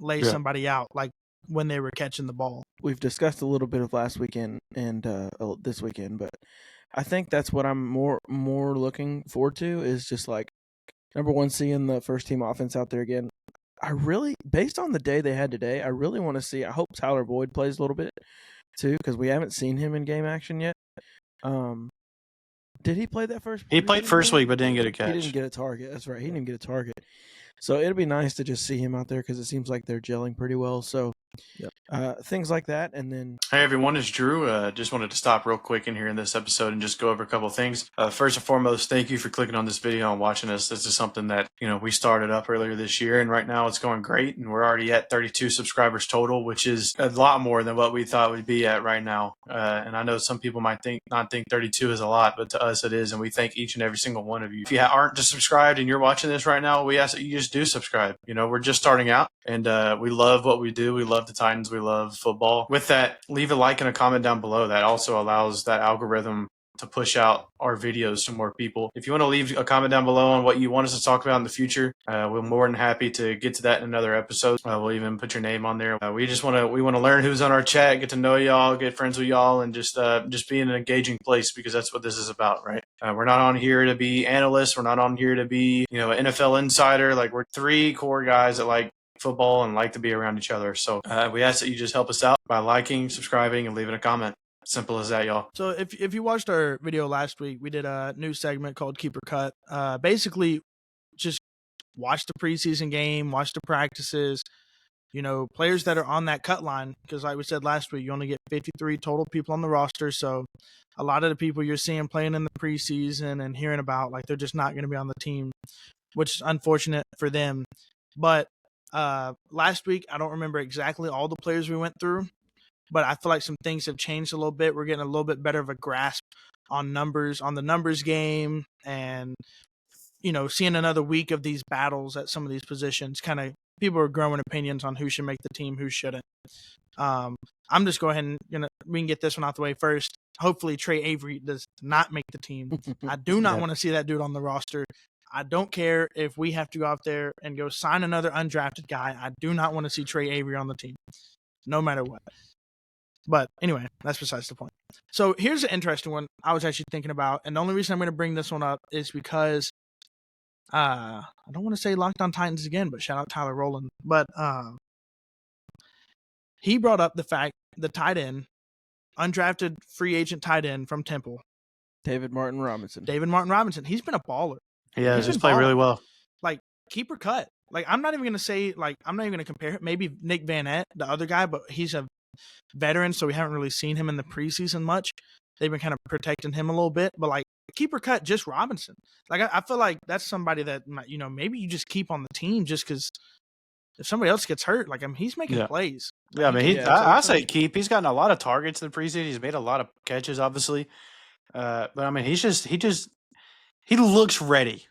lay somebody out like when they were catching the ball. We've discussed a little bit of last weekend and this weekend, but I think that's what I'm more looking forward to is just like, number one, seeing the first team offense out there again. I really, based on the day they had today, I really want to see. I hope Tyler Boyd plays a little bit too, because we haven't seen him in game action yet. Did he play that first? He played first week, but didn't get a catch. He didn't get a target. That's right. He didn't get a target. So it'd be nice to just see him out there because it seems like they're gelling pretty well. So things like that. And then, hey everyone, it's Drew. Just wanted to stop real quick in here in this episode and just go over a couple of things. First and foremost, thank you for clicking on this video and watching us. This is something that we started up earlier this year, and right now it's going great, and we're already at 32 subscribers total, which is a lot more than what we thought we'd be at right now. And I know some people might not think 32 is a lot, but to us it is, and we thank each and every single one of you. If you aren't just subscribed and you're watching this right now, we ask that you just do subscribe. We're just starting out, and we love what we do. We love the Titans. We love football. With that, leave a like and a comment down below. That also allows that algorithm to push out our videos to more people. If you want to leave a comment down below on what you want us to talk about in the future, we're more than happy to get to that in another episode. We'll even put your name on there. We want to learn who's on our chat, get to know y'all, get friends with y'all, and just be in an engaging place, because that's what this is about, right? We're not on here to be analysts. We're not on here to be an NFL insider. Like, we're three core guys that like football and like to be around each other. So we ask that you just help us out by liking, subscribing, and leaving a comment. Simple as that, y'all. So if you watched our video last week, we did a new segment called Keeper Cut. Basically, just watch the preseason game, watch the practices, players that are on that cut line. Because like we said last week, you only get 53 total people on the roster. So a lot of the people you're seeing playing in the preseason and hearing about, like, they're just not going to be on the team, which is unfortunate for them. But last week, I don't remember exactly all the players we went through, but I feel like some things have changed a little bit. We're getting a little bit better of a grasp on the numbers game, and seeing another week of these battles at some of these positions. Kind of people are growing opinions on who should make the team, who shouldn't. I'm just go ahead and we can get this one out the way first. Hopefully Trey Avery does not make the team. I do not want to see that dude on the roster. I don't care if we have to go out there and go sign another undrafted guy. I do not want to see Trey Avery on the team, no matter what. But anyway, that's besides the point. So here's an interesting one I was actually thinking about, and the only reason I'm going to bring this one up is because I don't want to say Locked On Titans again, but shout out Tyler Rowland. But he brought up the fact the tight end, undrafted free agent tight end from Temple, David Martin Robinson. He's been a baller. Yeah, he's played really well. Like, keeper cut. Like, I'm not even going to say, like, I'm not even going to compare it. Maybe Nick Van Ette, the other guy, but he's a veteran, so we haven't really seen him in the preseason much. They've been kind of protecting him a little bit, but like, keeper cut, just Robinson. Like, I feel like that's somebody that, maybe you just keep on the team just because if somebody else gets hurt, like, he's making plays. Yeah, I mean, I say keep. He's gotten a lot of targets in the preseason. He's made a lot of catches, obviously. But I mean, he looks ready.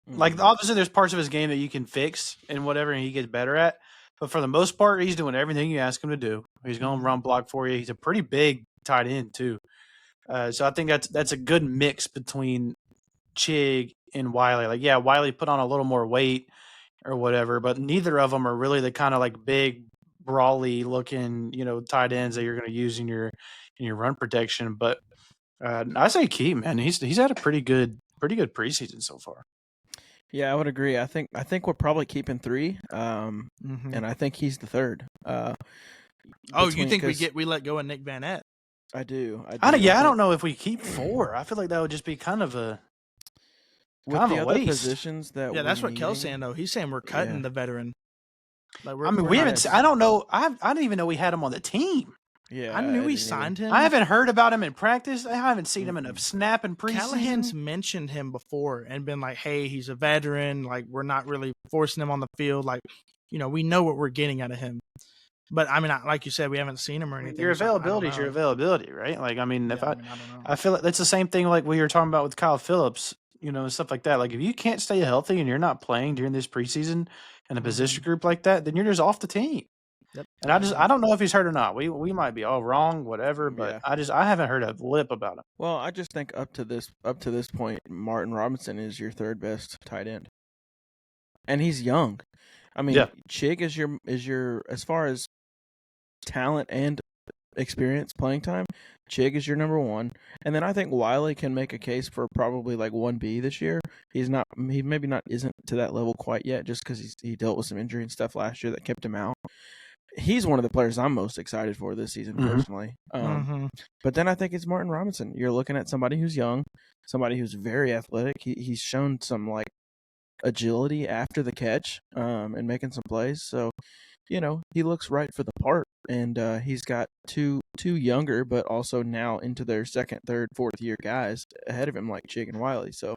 Like, obviously, there's parts of his game that you can fix and whatever, and he gets better at. But for the most part, he's doing everything you ask him to do. He's going to run block for you. He's a pretty big tight end, too. So I think that's a good mix between Chig and Wiley. Like, yeah, Wiley put on a little more weight or whatever, but neither of them are really the kind of like big, brawly looking, tight ends that you're going to use in your run protection. But I say keep, man. He's had a pretty good preseason so far. Yeah, I would agree. I think we're probably keeping three, and I think he's the third. You think we let go of Nick Van Ette? I do. I don't know if we keep four. I feel like that would just be kind of a with kind the of a other waste. Positions that that's what Kel's saying though. He's saying we're cutting the veteran. Like, we haven't. I don't know. I didn't even know we had him on the team. Yeah, I knew we signed him. I haven't heard about him in practice. I haven't seen him in a snap in preseason. Callahan's mentioned him before and been like, "Hey, he's a veteran. Like, we're not really forcing him on the field. Like, we know what we're getting out of him." But I mean, like you said, we haven't seen him or anything. Your availability is your availability, right? Like, I mean, I don't know. I feel like that's the same thing like we were talking about with Kyle Phillips, and stuff like that. Like, if you can't stay healthy and you're not playing during this preseason in a position group like that, then you're just off the team. Yep. And I don't know if he's hurt or not. We might be all wrong, whatever, but Yeah. I haven't heard a lip about him. Well, I just think up to this point, Martin Robinson is your third best tight end, and he's young. I mean, Chig is your as far as talent and experience playing time. Chig is your number one, and then I think Wiley can make a case for probably like 1B this year. He maybe not isn't to that level quite yet, just because he dealt with some injury and stuff last year that kept him out. He's one of the players I'm most excited for this season, personally. But then I think it's Martin Robinson. You're looking at somebody who's young, somebody who's very athletic. He's shown some like agility after the catch, and making some plays. So, he looks right for the part. And he's got two younger, but also now into their second, third, fourth year guys ahead of him, like Chig and Wiley. So,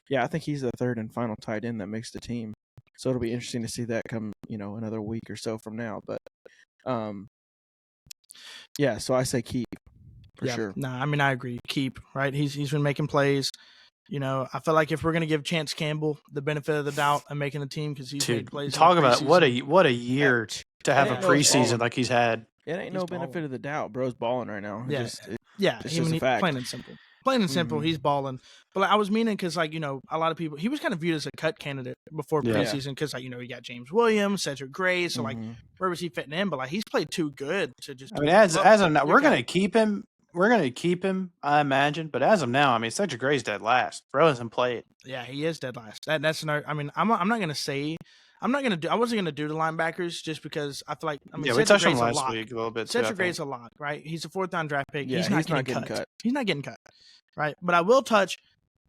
yeah, I think he's the third and final tight end that makes the team. So it'll be interesting to see that come, another week or so from now. But, yeah, so I say keep for sure. No, I mean, I agree. Keep, right? He's been making plays. I feel like if we're going to give Chance Campbell the benefit of the doubt and making the team because he's made plays. Talk about what a year to have a preseason like he's had. It ain't no benefit of the doubt. Bro's balling right now. Yeah, it's just a fact. Plain and simple. Plain and simple, he's balling. But I was meaning because, a lot of people, he was kind of viewed as a cut candidate before preseason because, he got James Williams, Cedric Gray. So, where was he fitting in? But, he's played too good to just. I mean, as of now, we're going to keep him. We're going to keep him, I imagine. But as of now, I mean, Cedric Gray's dead last. Bro hasn't played. Yeah, he is dead last. That's another. I mean, I'm not going to say. I wasn't going to do the linebackers just because I feel like. I mean, we touched on last week a little bit. Cedric Gray's a lot, right? He's a fourth-round draft pick. Yeah, he's not getting cut. He's not getting cut, right? But I will touch,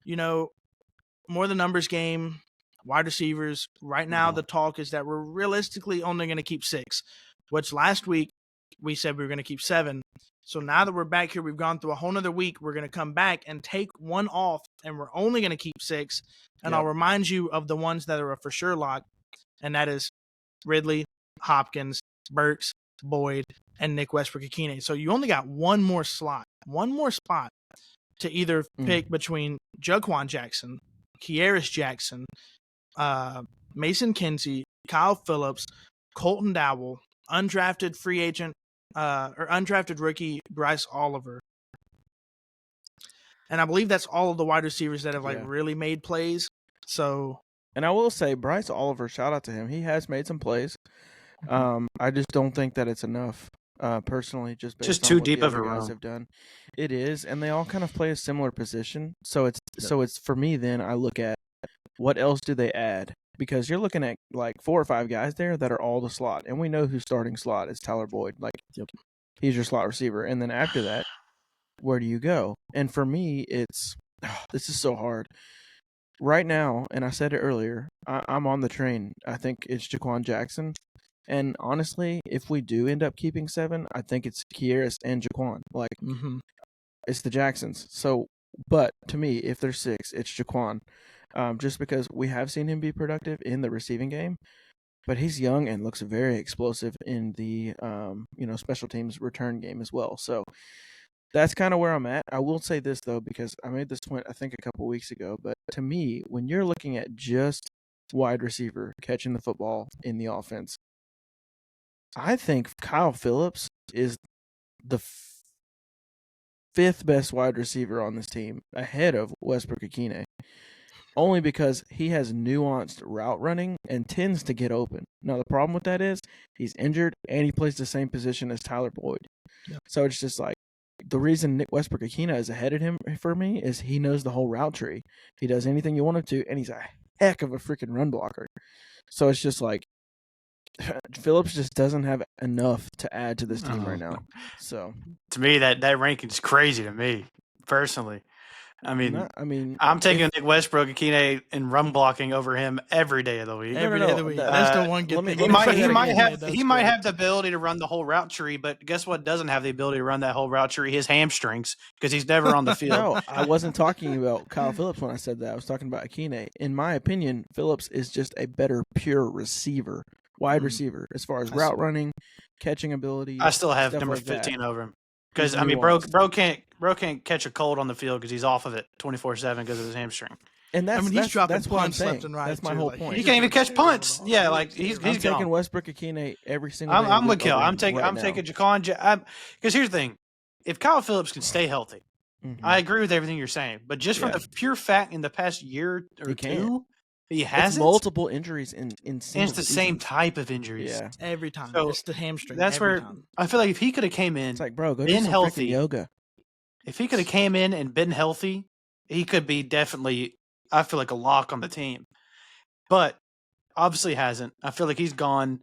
more the numbers game, wide receivers. Right now, the talk is that we're realistically only going to keep 6, which last week we said we were going to keep 7. So now that we're back here, we've gone through a whole nother week. We're going to come back and take 1 off, and we're only going to keep 6. And I'll remind you of the ones that are a for sure lock, and that is Ridley, Hopkins, Burks, Boyd, and Nick Westbrook-Ikine. So you only got one more spot to either pick between Jaquan Jackson, Kearis Jackson, Mason Kinsey, Kyle Phillips, Colton Dowell, undrafted free agent or undrafted rookie Bryce Oliver. And I believe that's all of the wide receivers that have really made plays. So, and I will say Bryce Oliver, shout out to him. He has made some plays. I just don't think that it's enough. Personally, just based on too what deep the of a other guys room. have done. It is, and they all kind of play a similar position. So it's for me. Then I look at what else do they add, because you're looking at like 4 or 5 guys there that are all the slot, and we know who's starting slot is Tyler Boyd. Like he's your slot receiver, and then after that, where do you go? And for me, this is so hard right now. And I said it earlier. I'm on the train. I think it's Jaquan Jackson. And honestly, if we do end up keeping 7, I think it's Kearis and Jaquan. Like, it's the Jacksons. So, but to me, if there's 6, it's Jaquan. Just because we have seen him be productive in the receiving game, but he's young and looks very explosive in the special teams return game as well. So that's kind of where I'm at. I will say this though, because I made this point I think a couple weeks ago. But to me, when you're looking at just wide receiver catching the football in the offense, I think Kyle Phillips is the 5th best wide receiver on this team, ahead of Westbrook-Ikine, only because he has nuanced route running and tends to get open. Now, the problem with that is he's injured and he plays the same position as Tyler Boyd. Yeah. So it's just like the reason Nick Westbrook-Ikine is ahead of him for me is he knows the whole route tree. He does anything you want him to, and he's a heck of a freaking run blocker. So it's just like, Phillips just doesn't have enough to add to this team right now. So to me, that ranking is crazy to me personally. I mean, I'm taking Nick Westbrook-Ikine and run blocking over him every day of the week. Every day of the week. That's the one good thing. He might have the ability to run the whole route tree, but guess what? Doesn't have the ability to run that whole route tree? His hamstrings, because he's never on the field. No, I wasn't talking about Kyle Phillips when I said that. I was talking about Ikine. In my opinion, Phillips is just a better pure receiver. Wide receiver, as far as route running, catching ability. I still have number 15 over him because bro can't catch a cold on the field because he's off of it 24/7 because of his hamstring. And that's he's dropping that's what I'm punts left saying. and right. That's my too. whole Like, point. He can't even catch punts. Yeah, like he's I'm taking gone. Westbrook Akine every single day. I'm with Kel. I'm taking Jaquan. Because here's the thing: if Kyle Phillips can stay healthy, I agree with everything you're saying. But just from the pure fact, in the past year or two, he hasn't. It's multiple injuries in and it's the same type of injuries. Yeah, every time. So it's the hamstring. That's every where time. I feel like if he could have came in, it's like, bro, go do been some healthy. freaking yoga. If he could have came in and been healthy, he could be definitely, I feel like, a lock on the team. But obviously hasn't. I feel like he's gone.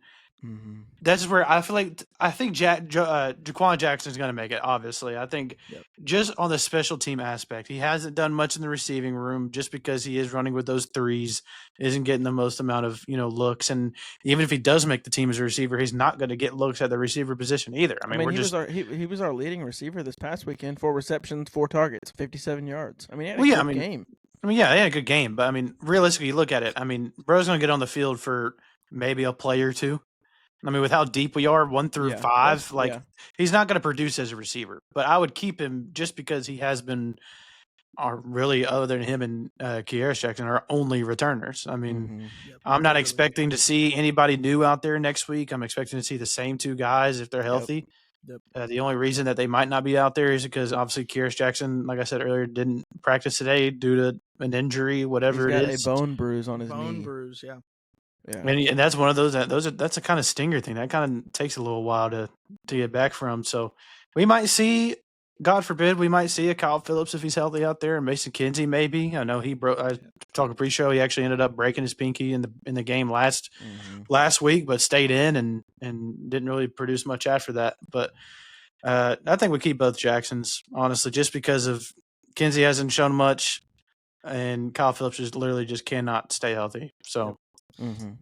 That's where I think Jaquan Jackson is going to make it, obviously. I think just on the special team aspect, he hasn't done much in the receiving room just because he is running with those threes, isn't getting the most amount of looks. And even if he does make the team as a receiver, he's not going to get looks at the receiver position either. I mean he was our leading receiver this past weekend, 4 receptions, 4 targets, 57 yards. I mean, he had a good game. I mean, yeah, they had a good game. But, I mean, realistically, you look at it. I mean, bro's going to get on the field for maybe a play or two. I mean, with how deep we are, 1 through 5, he's not going to produce as a receiver. But I would keep him just because he has been really, other than him and Kearis Jackson, our only returners. I mean, I'm not expecting to see anybody new out there next week. I'm expecting to see the same 2 guys if they're healthy. The only reason that they might not be out there is because obviously Kearis Jackson, like I said earlier, didn't practice today due to an injury, whatever it is. He's got a bone bruise on his knee. Bone bruise, yeah. Yeah. And that's one of those. That's a kind of stinger thing. That kind of takes a little while to get back from. So we might see, God forbid, we might see a Kyle Phillips if he's healthy out there, and Mason Kinsey maybe. I know he broke. I talked pre-show. He actually ended up breaking his pinky in the game last week, but stayed in and didn't really produce much after that. But I think we keep both Jacksons, honestly, just because of Kinsey hasn't shown much, and Kyle Phillips literally just cannot stay healthy. So.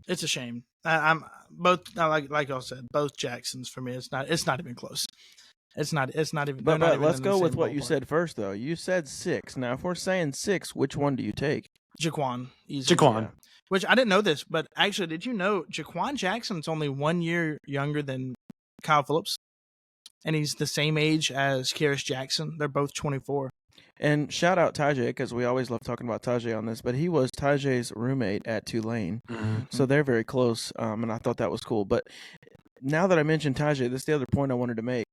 It's a shame. I'm both like y'all said, both Jacksons for me. It's not even close. It's not even. But let's go with what you said first, though. You said 6. Now, if we're saying 6, which one do you take? Jaquan. Jaquan. Yeah. Which I didn't know this, but actually, did you know Jaquan Jackson's only 1 year younger than Kyle Phillips, and he's the same age as Kearis Jackson. They're both 24. And shout out Tajay, because we always love talking about Tajay on this, but he was Tajay's roommate at Tulane. So they're very close, and I thought that was cool. But now that I mentioned Tajay, this is the other point I wanted to make.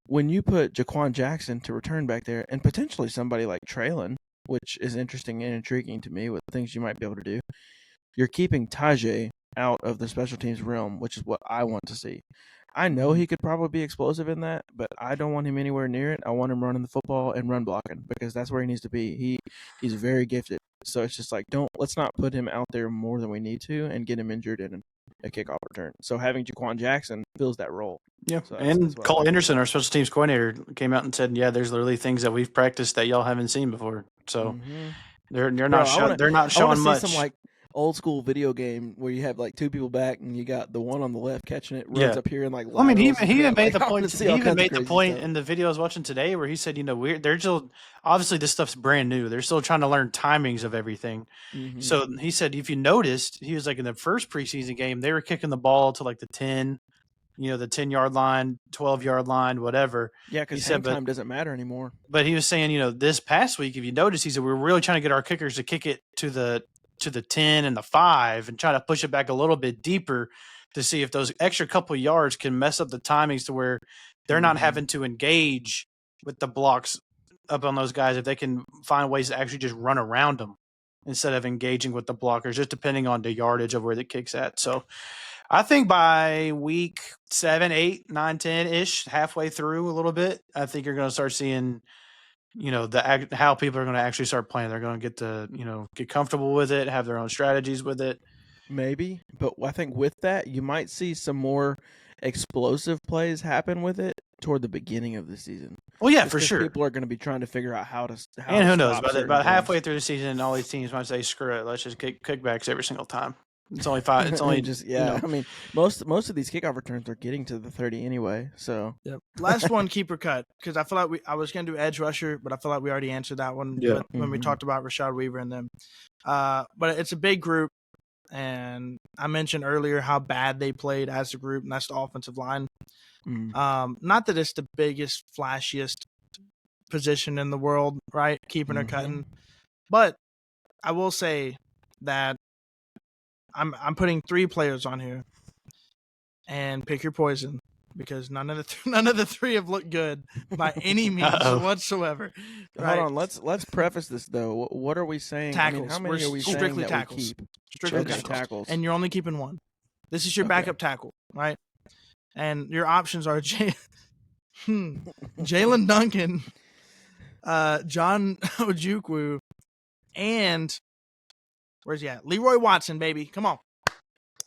When you put Jaquan Jackson to return back there, and potentially somebody like Traylon, which is interesting and intriguing to me with things you might be able to do, you're keeping Tajay out of the special teams realm, which is what I want to see. I know he could probably be explosive in that, but I don't want him anywhere near it. I want him running the football and run blocking because that's where he needs to be. He's very gifted. So it's just like, let's not put him out there more than we need to and get him injured in a kickoff return. So having Jaquan Jackson fills that role. Yeah, so and Cole Anderson, our special teams coordinator, came out and said, "Yeah, there's literally things that we've practiced that y'all haven't seen before." So they're not showing much. Some like old school video game where you have like 2 people back and you got the one on the left catching it, runs up here and like. I mean, he even made the point. He even made the point in the video I was watching today where he said, they're still obviously this stuff's brand new. They're still trying to learn timings of everything. So he said, if you noticed, he was like in the first preseason game, they were kicking the ball to like the 10. The 10-yard line, 12-yard line, whatever. Yeah, because time doesn't matter anymore. But he was saying, this past week, if you notice, he said we're really trying to get our kickers to kick it to the 10 and the 5 and try to push it back a little bit deeper to see if those extra couple of yards can mess up the timings to where they're not having to engage with the blocks up on those guys, if they can find ways to actually just run around them instead of engaging with the blockers, just depending on the yardage of where the kick's at. So I think by week 7, 8, 9, 10-ish, halfway through a little bit, I think you're going to start seeing, how people are going to actually start playing. They're going to get get comfortable with it, have their own strategies with it. Maybe, but I think with that, you might see some more explosive plays happen with it toward the beginning of the season. Well, yeah, for sure. People are going to be trying to figure out how to. And who knows? About halfway through the season, all these teams might say, "Screw it, let's just kick kickbacks every single time." It's only 5. It's only just I mean, most of these kickoff returns are getting to the 30 anyway. So last one, keeper cut, because I feel like I was going to do edge rusher, but I feel like we already answered that one when we talked about Rashad Weaver and them. But it's a big group, and I mentioned earlier how bad they played as a group, and that's the offensive line. Not that it's the biggest, flashiest position in the world, right? Keeping or cutting, but I will say that I'm putting 3 players on here, and pick your poison because none of the 3 have looked good by any means whatsoever. Right? Hold on, let's preface this though. What are we saying? Tackles. I mean, how many are we saying strictly that tackles. we keep? Strictly Okay, tackles. And you're only keeping 1. This is your backup tackle, right? And your options are Jalen Duncan, John Ojukwu, and where's he at? Leroy Watson, baby. Come on.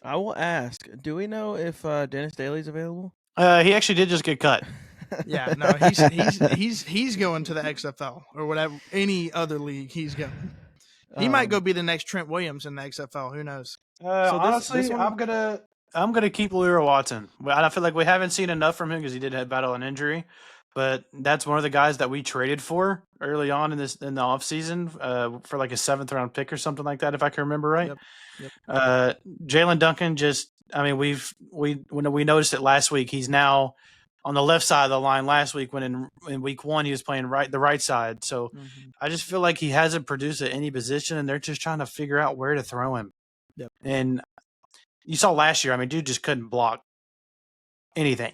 I will ask. Do we know if Dennis Daly's available? He actually did just get cut. Yeah, no, he's going to the XFL or whatever, any other league he's going. He might go be the next Trent Williams in the XFL. Who knows? Honestly, I'm gonna keep Leroy Watson. I feel like we haven't seen enough from him because he did have battle an injury, but that's one of the guys that we traded for early on in the offseason for like a 7th round pick or something like that, if I can remember right. Yep. Jalen Duncan we noticed it last week. He's now on the left side of the line. Last week, when in week 1 he was playing the right side. So I just feel like he hasn't produced at any position, and they're just trying to figure out where to throw him. Yep. And you saw last year. I mean, dude just couldn't block anything.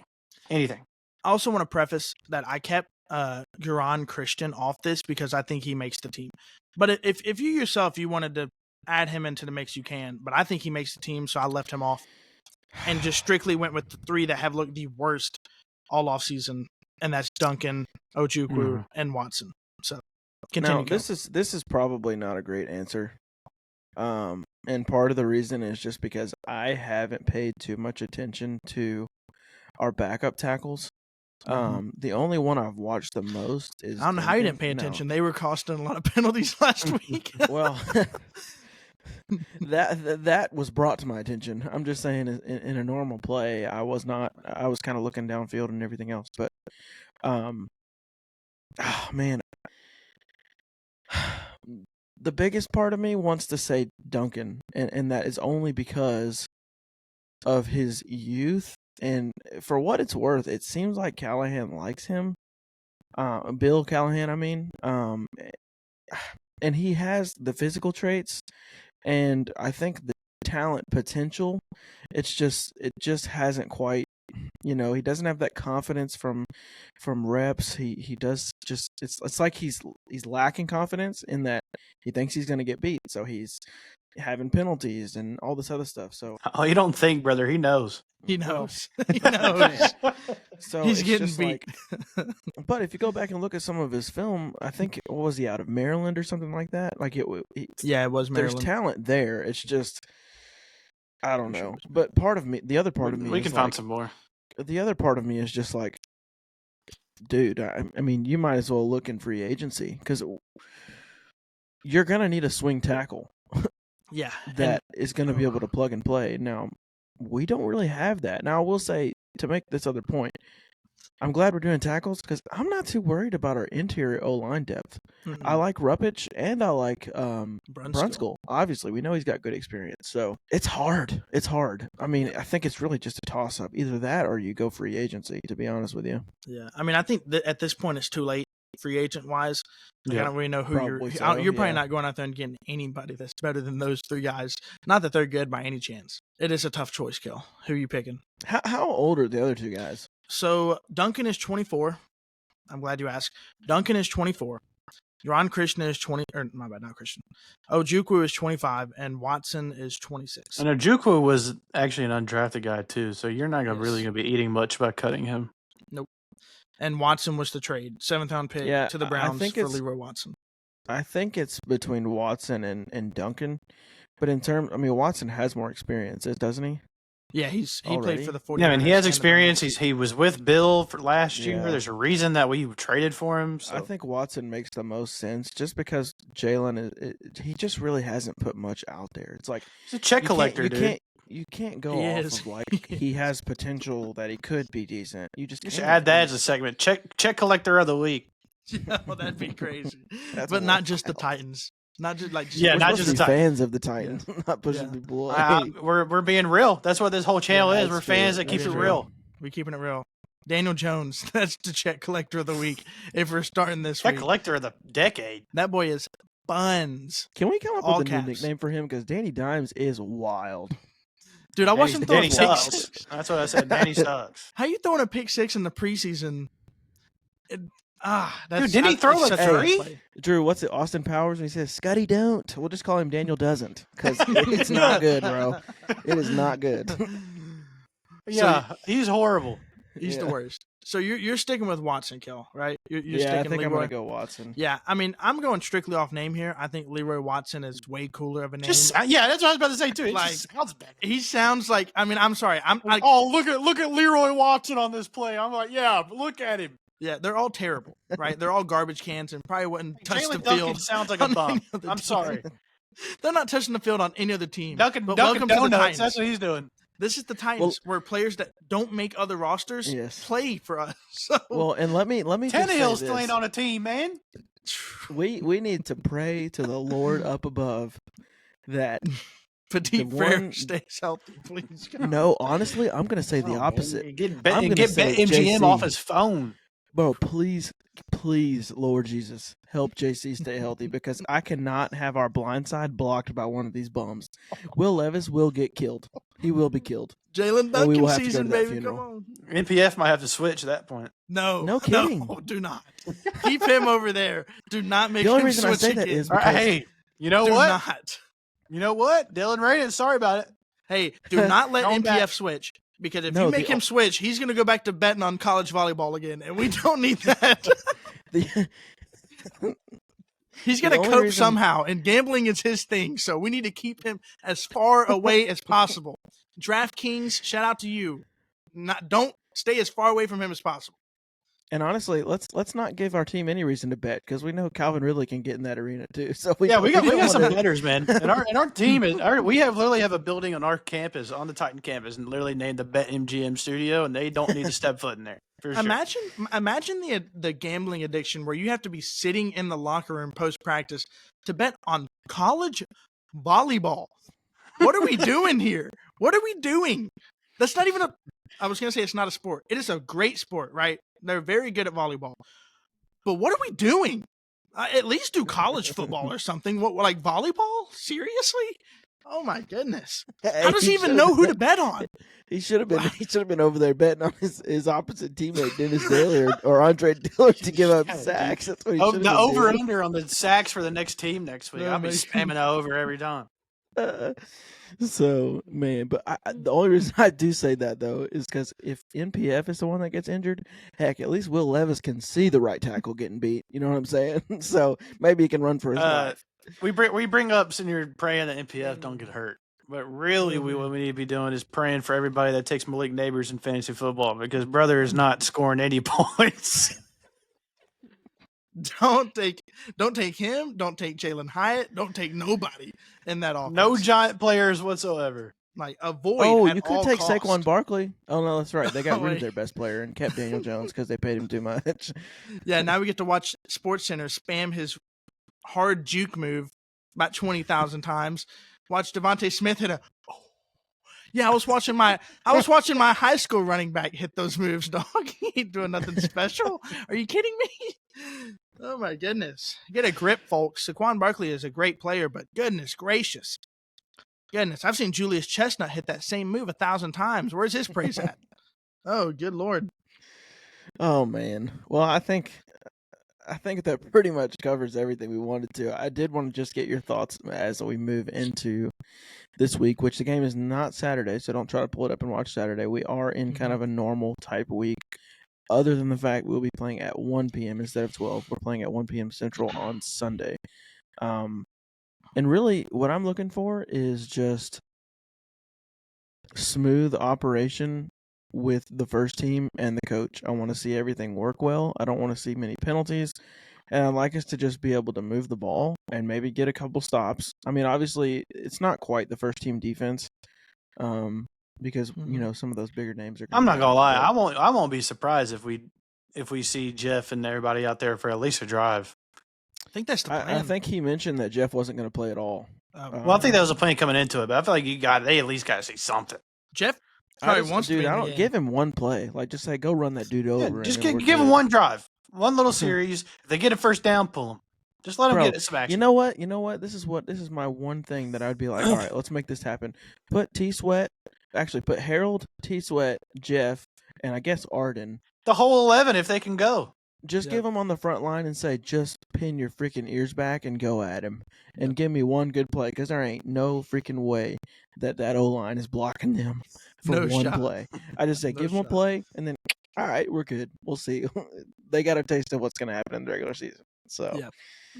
I also want to preface that I kept Geron Christian off this because I think he makes the team. But if you yourself you wanted to add him into the mix, you can. But I think he makes the team, so I left him off and just strictly went with the 3 that have looked the worst all offseason, and that's Duncan, Ojukwu, and Watson. So continue. No, this is probably not a great answer. And part of the reason is just because I haven't paid too much attention to our backup tackles. The only one I've watched the most is I don't know how you didn't pay attention. They were costing a lot of penalties last week. Well, that was brought to my attention. I'm just saying, in a normal play, I was not. I was kind of looking downfield and everything else. But, man, the biggest part of me wants to say Duncan, and that is only because of his youth. And for what it's worth, it seems like Callahan likes him. Bill Callahan, I mean. And he has the physical traits, and I think the talent potential, it just hasn't quite, he doesn't have that confidence from reps. He does just, it's like he's lacking confidence in that he thinks he's going to get beat, so he's having penalties and all this other stuff. So you don't think, brother, he knows. He knows. He knows. So he's getting beat. But if you go back and look at some of his film, I think, what was he, out of Maryland or something like that? Like it was Maryland. There's talent there. It's just, I don't know. But the other part of me, we can find some more. The other part of me is just like, dude, I mean, you might as well look in free agency because you're gonna need a swing tackle. Yeah, that is going to be able to plug and play. Now, we don't really have that. Now, I will say, to make this other point, I'm glad we're doing tackles because I'm not too worried about our interior O-line depth. Mm-hmm. I like Ruppich and I like Brunskill. Obviously, we know he's got good experience. So it's hard. I mean, I think it's really just a toss-up. Either that or you go free agency, to be honest with you. Yeah, I mean, I think that at this point it's too late. Free agent wise, I don't really know who you're probably not going out there and getting anybody that's better than those 3 guys. Not that they're good by any chance. It is a tough choice, Kel. Who are you picking? How old are the other 2 guys? So Duncan is 24. I'm glad you asked. Duncan is 24. Ron Christian is 20. Or my bad, not Christian. Ojukwu is 25, and Watson is 26. And Ojukwu was actually an undrafted guy too, so you're not really going to be eating much by cutting him. Nope. And Watson was the trade, 7th round pick to the Browns for Leroy Watson. I think it's between Watson and Duncan, but Watson has more experience, doesn't he? Yeah, he played for the 49ers. Yeah, and he has experience. He was with Bill for last year. There's a reason that we traded for him. So. I think Watson makes the most sense just because Jalen, he just really hasn't put much out there. It's like he's a check collector, dude. You can't go off of like he has potential that he could be decent. You should add that as a segment. Check collector of the week. Yeah, well, that'd be crazy. But not just the Titans. Not just like not just the fans of the Titans, not pushing people away. We're being real. That's what this whole channel is. We're fans that keep it real. We're keeping it real. Daniel Jones, that's the check collector of the week. If we're starting this check week, collector of the decade. That boy is buns. Can we come up All with a caps. new nickname for him? Because Danny Dimes is wild. Dude, I watched him throw a Danny pick sucks. six. That's what I said. Danny sucks. How you throwing a pick six in the preseason? That's, Dude, didn't he throw it's like such a bad three? play. Drew, what's it? Austin Powers, and he says, Scotty don't. We'll just call him Daniel doesn't. Because it's not good, bro. It is not good. Yeah, he's horrible. He's the Yeah. worst. So you're sticking with Watson, Kill, right? You're Yeah, I sticking think I'm Leroy. going to go Watson. Yeah, I mean, I'm going strictly off name here. I think Leroy Watson is way cooler of a name. Yeah, that's what I was about to say too. It Like, just sounds better. He sounds like. I mean, I'm sorry. I'm like, Oh, look at Leroy Watson on this play. I'm like, yeah, but look at him. yeah, they're all terrible, right? They're all garbage cans and probably wouldn't touch Jalen the Duncan field. sounds like a on bum. any other I'm team. sorry. They're not touching the field on any other team. Duncan But welcome to the Donuts. Titans. That's what he's doing. This is the Titans, where players that don't make other rosters Yes. play for us. So, Well, and let me just say Tannehill this. still ain't on a team, man. We need to pray to the Lord up above that. Petit the Frere one- stays healthy, please. No, honestly, I'm going to say the Oh, opposite. Man. Get I'm gonna get say MGM JC. off his phone. Bro, please, Lord Jesus, help JC stay healthy because I cannot have our blind side blocked by one of these bums. Will Levis will get killed. He will be killed. Jalen And we Duncan will have to go season, to that baby. Come funeral. on. NPF might have to switch at that point. No. No kidding. No, do not. Keep him over there. Do not make The only him reason I switch say again. that is All right, because hey, you know do what? not. You know what? Dylan Radunz, sorry about it. Hey, do not let Going MPF back. switch. Because if No, you make the- him switch, he's going to go back to betting on college volleyball again. And we don't need that. the, He's The going to only cope reason- somehow. And gambling is his thing. So we need to keep him as far away as possible. DraftKings, shout out to you. Don't stay as far away from him as possible. and honestly, let's not give our team any reason to bet because we know Calvin Ridley can get in that arena too. So we We got don't some wanna- betters, man. And our team is we literally have a building on our campus, on the Titan campus, and literally named the Bet MGM Studio, and they don't need to step foot in there. For sure. Imagine the gambling addiction where you have to be sitting in the locker room post practice to bet on college volleyball. What are we doing here? What are we doing? That's not even I was going to say it's not a sport. It is a great sport, right? They're very good at volleyball. But what are we doing? At least do college football or something. What, like volleyball? Seriously? Oh my goodness! How does he even know who to bet on? He should have been. He should have been over there betting on his opposite teammate Dennis Daly or Andre Dillard to give up sacks. That's what he should have The been over doing. under on the sacks for the next team next week. Yeah, I'll be maybe. spamming that over every time. So man, but the only reason I do say that though is because if NPF is the one that gets injured, heck, at least Will Levis can see the right tackle getting beat. You know what I'm saying? So maybe he can run for his life. We bring up since you're praying that NPF don't get hurt. But really, what we need to be doing is praying for everybody that takes Malik Neighbors in fantasy football because brother is not scoring any points. Don't take him. Don't take Jalen Hyatt. Don't take nobody in that offense. No giant players whatsoever. Like avoid. Oh, at you could all take costs. Saquon Barkley. Oh no, that's right. They got rid Wait. of their best player and kept Daniel Jones because they paid him too much. Yeah, now we get to watch SportsCenter spam his hard juke move about 20,000 times. Watch Devontae Smith hit a. Oh. Yeah, I was watching my high school running back hit those moves, dog. He ain't doing nothing special. Are you kidding me? Oh my goodness. Get a grip, folks. Saquon Barkley is a great player, but goodness gracious. Goodness, I've seen Julius Chestnut hit that same move 1,000 times. Where's his praise at? Oh, good Lord. Oh man. Well, I think that pretty much covers everything we wanted to. I did want to just get your thoughts as we move into this week, which the game is not Saturday, so don't try to pull it up and watch Saturday. We are in kind of a normal type week, other than the fact we'll be playing at 1 p.m. instead of 12. We're playing at 1 p.m. Central on Sunday. And really, what I'm looking for is just smooth operation with the first team and the coach. I want to see everything work well. I don't want to see many penalties. And I'd like us to just be able to move the ball and maybe get a couple stops. I mean, obviously, it's not quite the first team defense because, you know, some of those bigger names are. I'm not gonna lie. I won't be surprised if we see Jeff and everybody out there for at least a drive. I think that's the plan. I think he mentioned that Jeff wasn't going to play at all. Well, I think that was a plan coming into it, but I feel like they at least got to see something. Jeff probably wants to be Dude, in I the don't game. give him one play. Like, just say, go run that dude over. Just and then we're give them good. one drive, one little series. If they get a first down, pull them. Just let them Bro, get some action. You know what? This is my one thing that I'd be like, all right, let's make this happen. Put Harrell, T Sweat, Jeff, and I guess Arden. The whole 11 if they can go. Just give them on the front line and say, just pin your freaking ears back and go at him. And give me one good play, because there ain't no freaking way that O-line is blocking them for one play. I just say, give them a play, and then, all right, we're good. We'll see. They got a taste of what's going to happen in the regular season. So,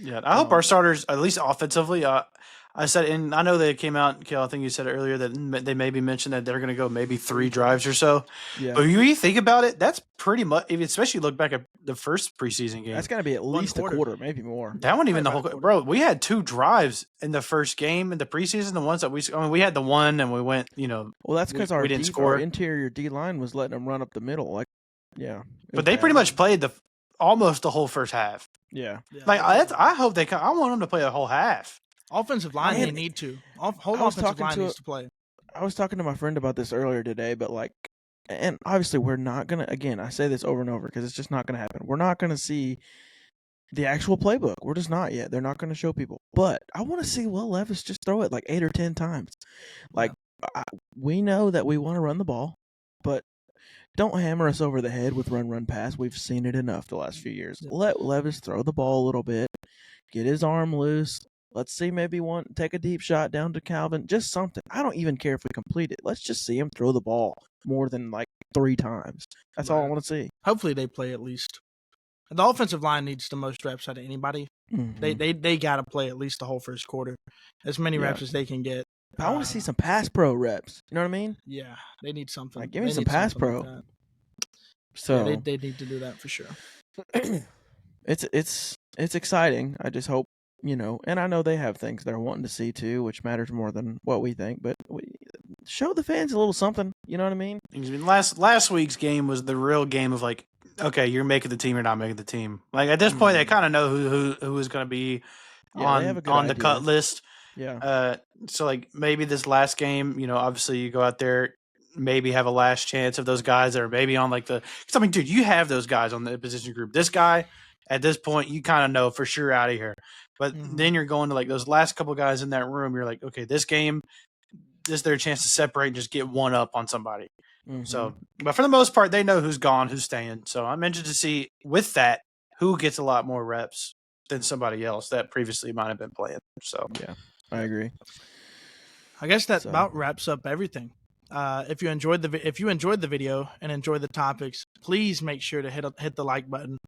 yeah. I hope our starters, at least offensively, I said, and I know they came out, Kel, I think you said it earlier, that they maybe mentioned that they're going to go maybe 3 drives or so. Yeah. But you think about it, that's pretty much, especially look back at the first preseason game. That's got to be at least a quarter, maybe more. That wasn't even the whole – bro, we had 2 drives in the first game in the preseason, the ones that we had the one and we went, Well, that's because our interior D-line was letting them run up the middle. But they pretty much played almost the whole first half. Yeah. I hope they – I want them to play the whole half. Offensive line, they need to. Whole offensive line needs to play. I was talking to my friend about this earlier today, but and obviously we're not going to, again, I say this over and over because it's just not going to happen. We're not going to see the actual playbook. We're just not yet. They're not going to show people. But I want to see Will Levis just throw it 8 or 10 times. We know that we want to run the ball, but don't hammer us over the head with run, pass. We've seen it enough the last few years. Let Levis throw the ball a little bit, get his arm loose. Let's see, maybe take a deep shot down to Calvin. Just something. I don't even care if we complete it. Let's just see him throw the ball more than 3 times. That's all I want to see. Hopefully they play at least. The offensive line needs the most reps out of anybody. Mm-hmm. They got to play at least the whole first quarter. As many reps as they can get. I want to see some pass pro reps. You know what I mean? Yeah, they need something. Give me some pass pro. So they need to do that for sure. It's exciting. I just hope, and I know they have things they're wanting to see too, which matters more than what we think. But show the fans a little something. You know what I mean? Last week's game was the real game of okay, you're making the team, you're not making the team. At this point, they kind of know who is going to be on the cut list. Yeah. So maybe this last game, obviously you go out there, maybe have a last chance of those guys that are maybe on dude, you have those guys on the position group. This guy, at this point, you kind of know for sure out of here. But then you're going to those last couple guys in that room. You're like, okay, this game, this is their chance to separate and just get one up on somebody. Mm-hmm. So, but for the most part, they know who's gone, who's staying. So I'm interested to see with that who gets a lot more reps than somebody else that previously might have been playing. So yeah, I agree. I guess that about wraps up everything. If you enjoyed the video and enjoyed the topics, please make sure to hit the like button.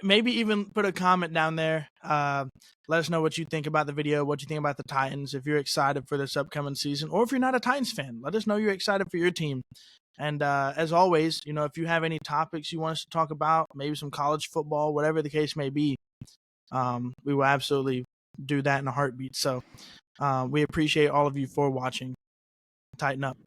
Maybe even put a comment down there. Let us know what you think about the video, what you think about the Titans, if you're excited for this upcoming season, or if you're not a Titans fan, let us know you're excited for your team. And as always, if you have any topics you want us to talk about, maybe some college football, whatever the case may be, we will absolutely do that in a heartbeat. So we appreciate all of you for watching. Tighten up.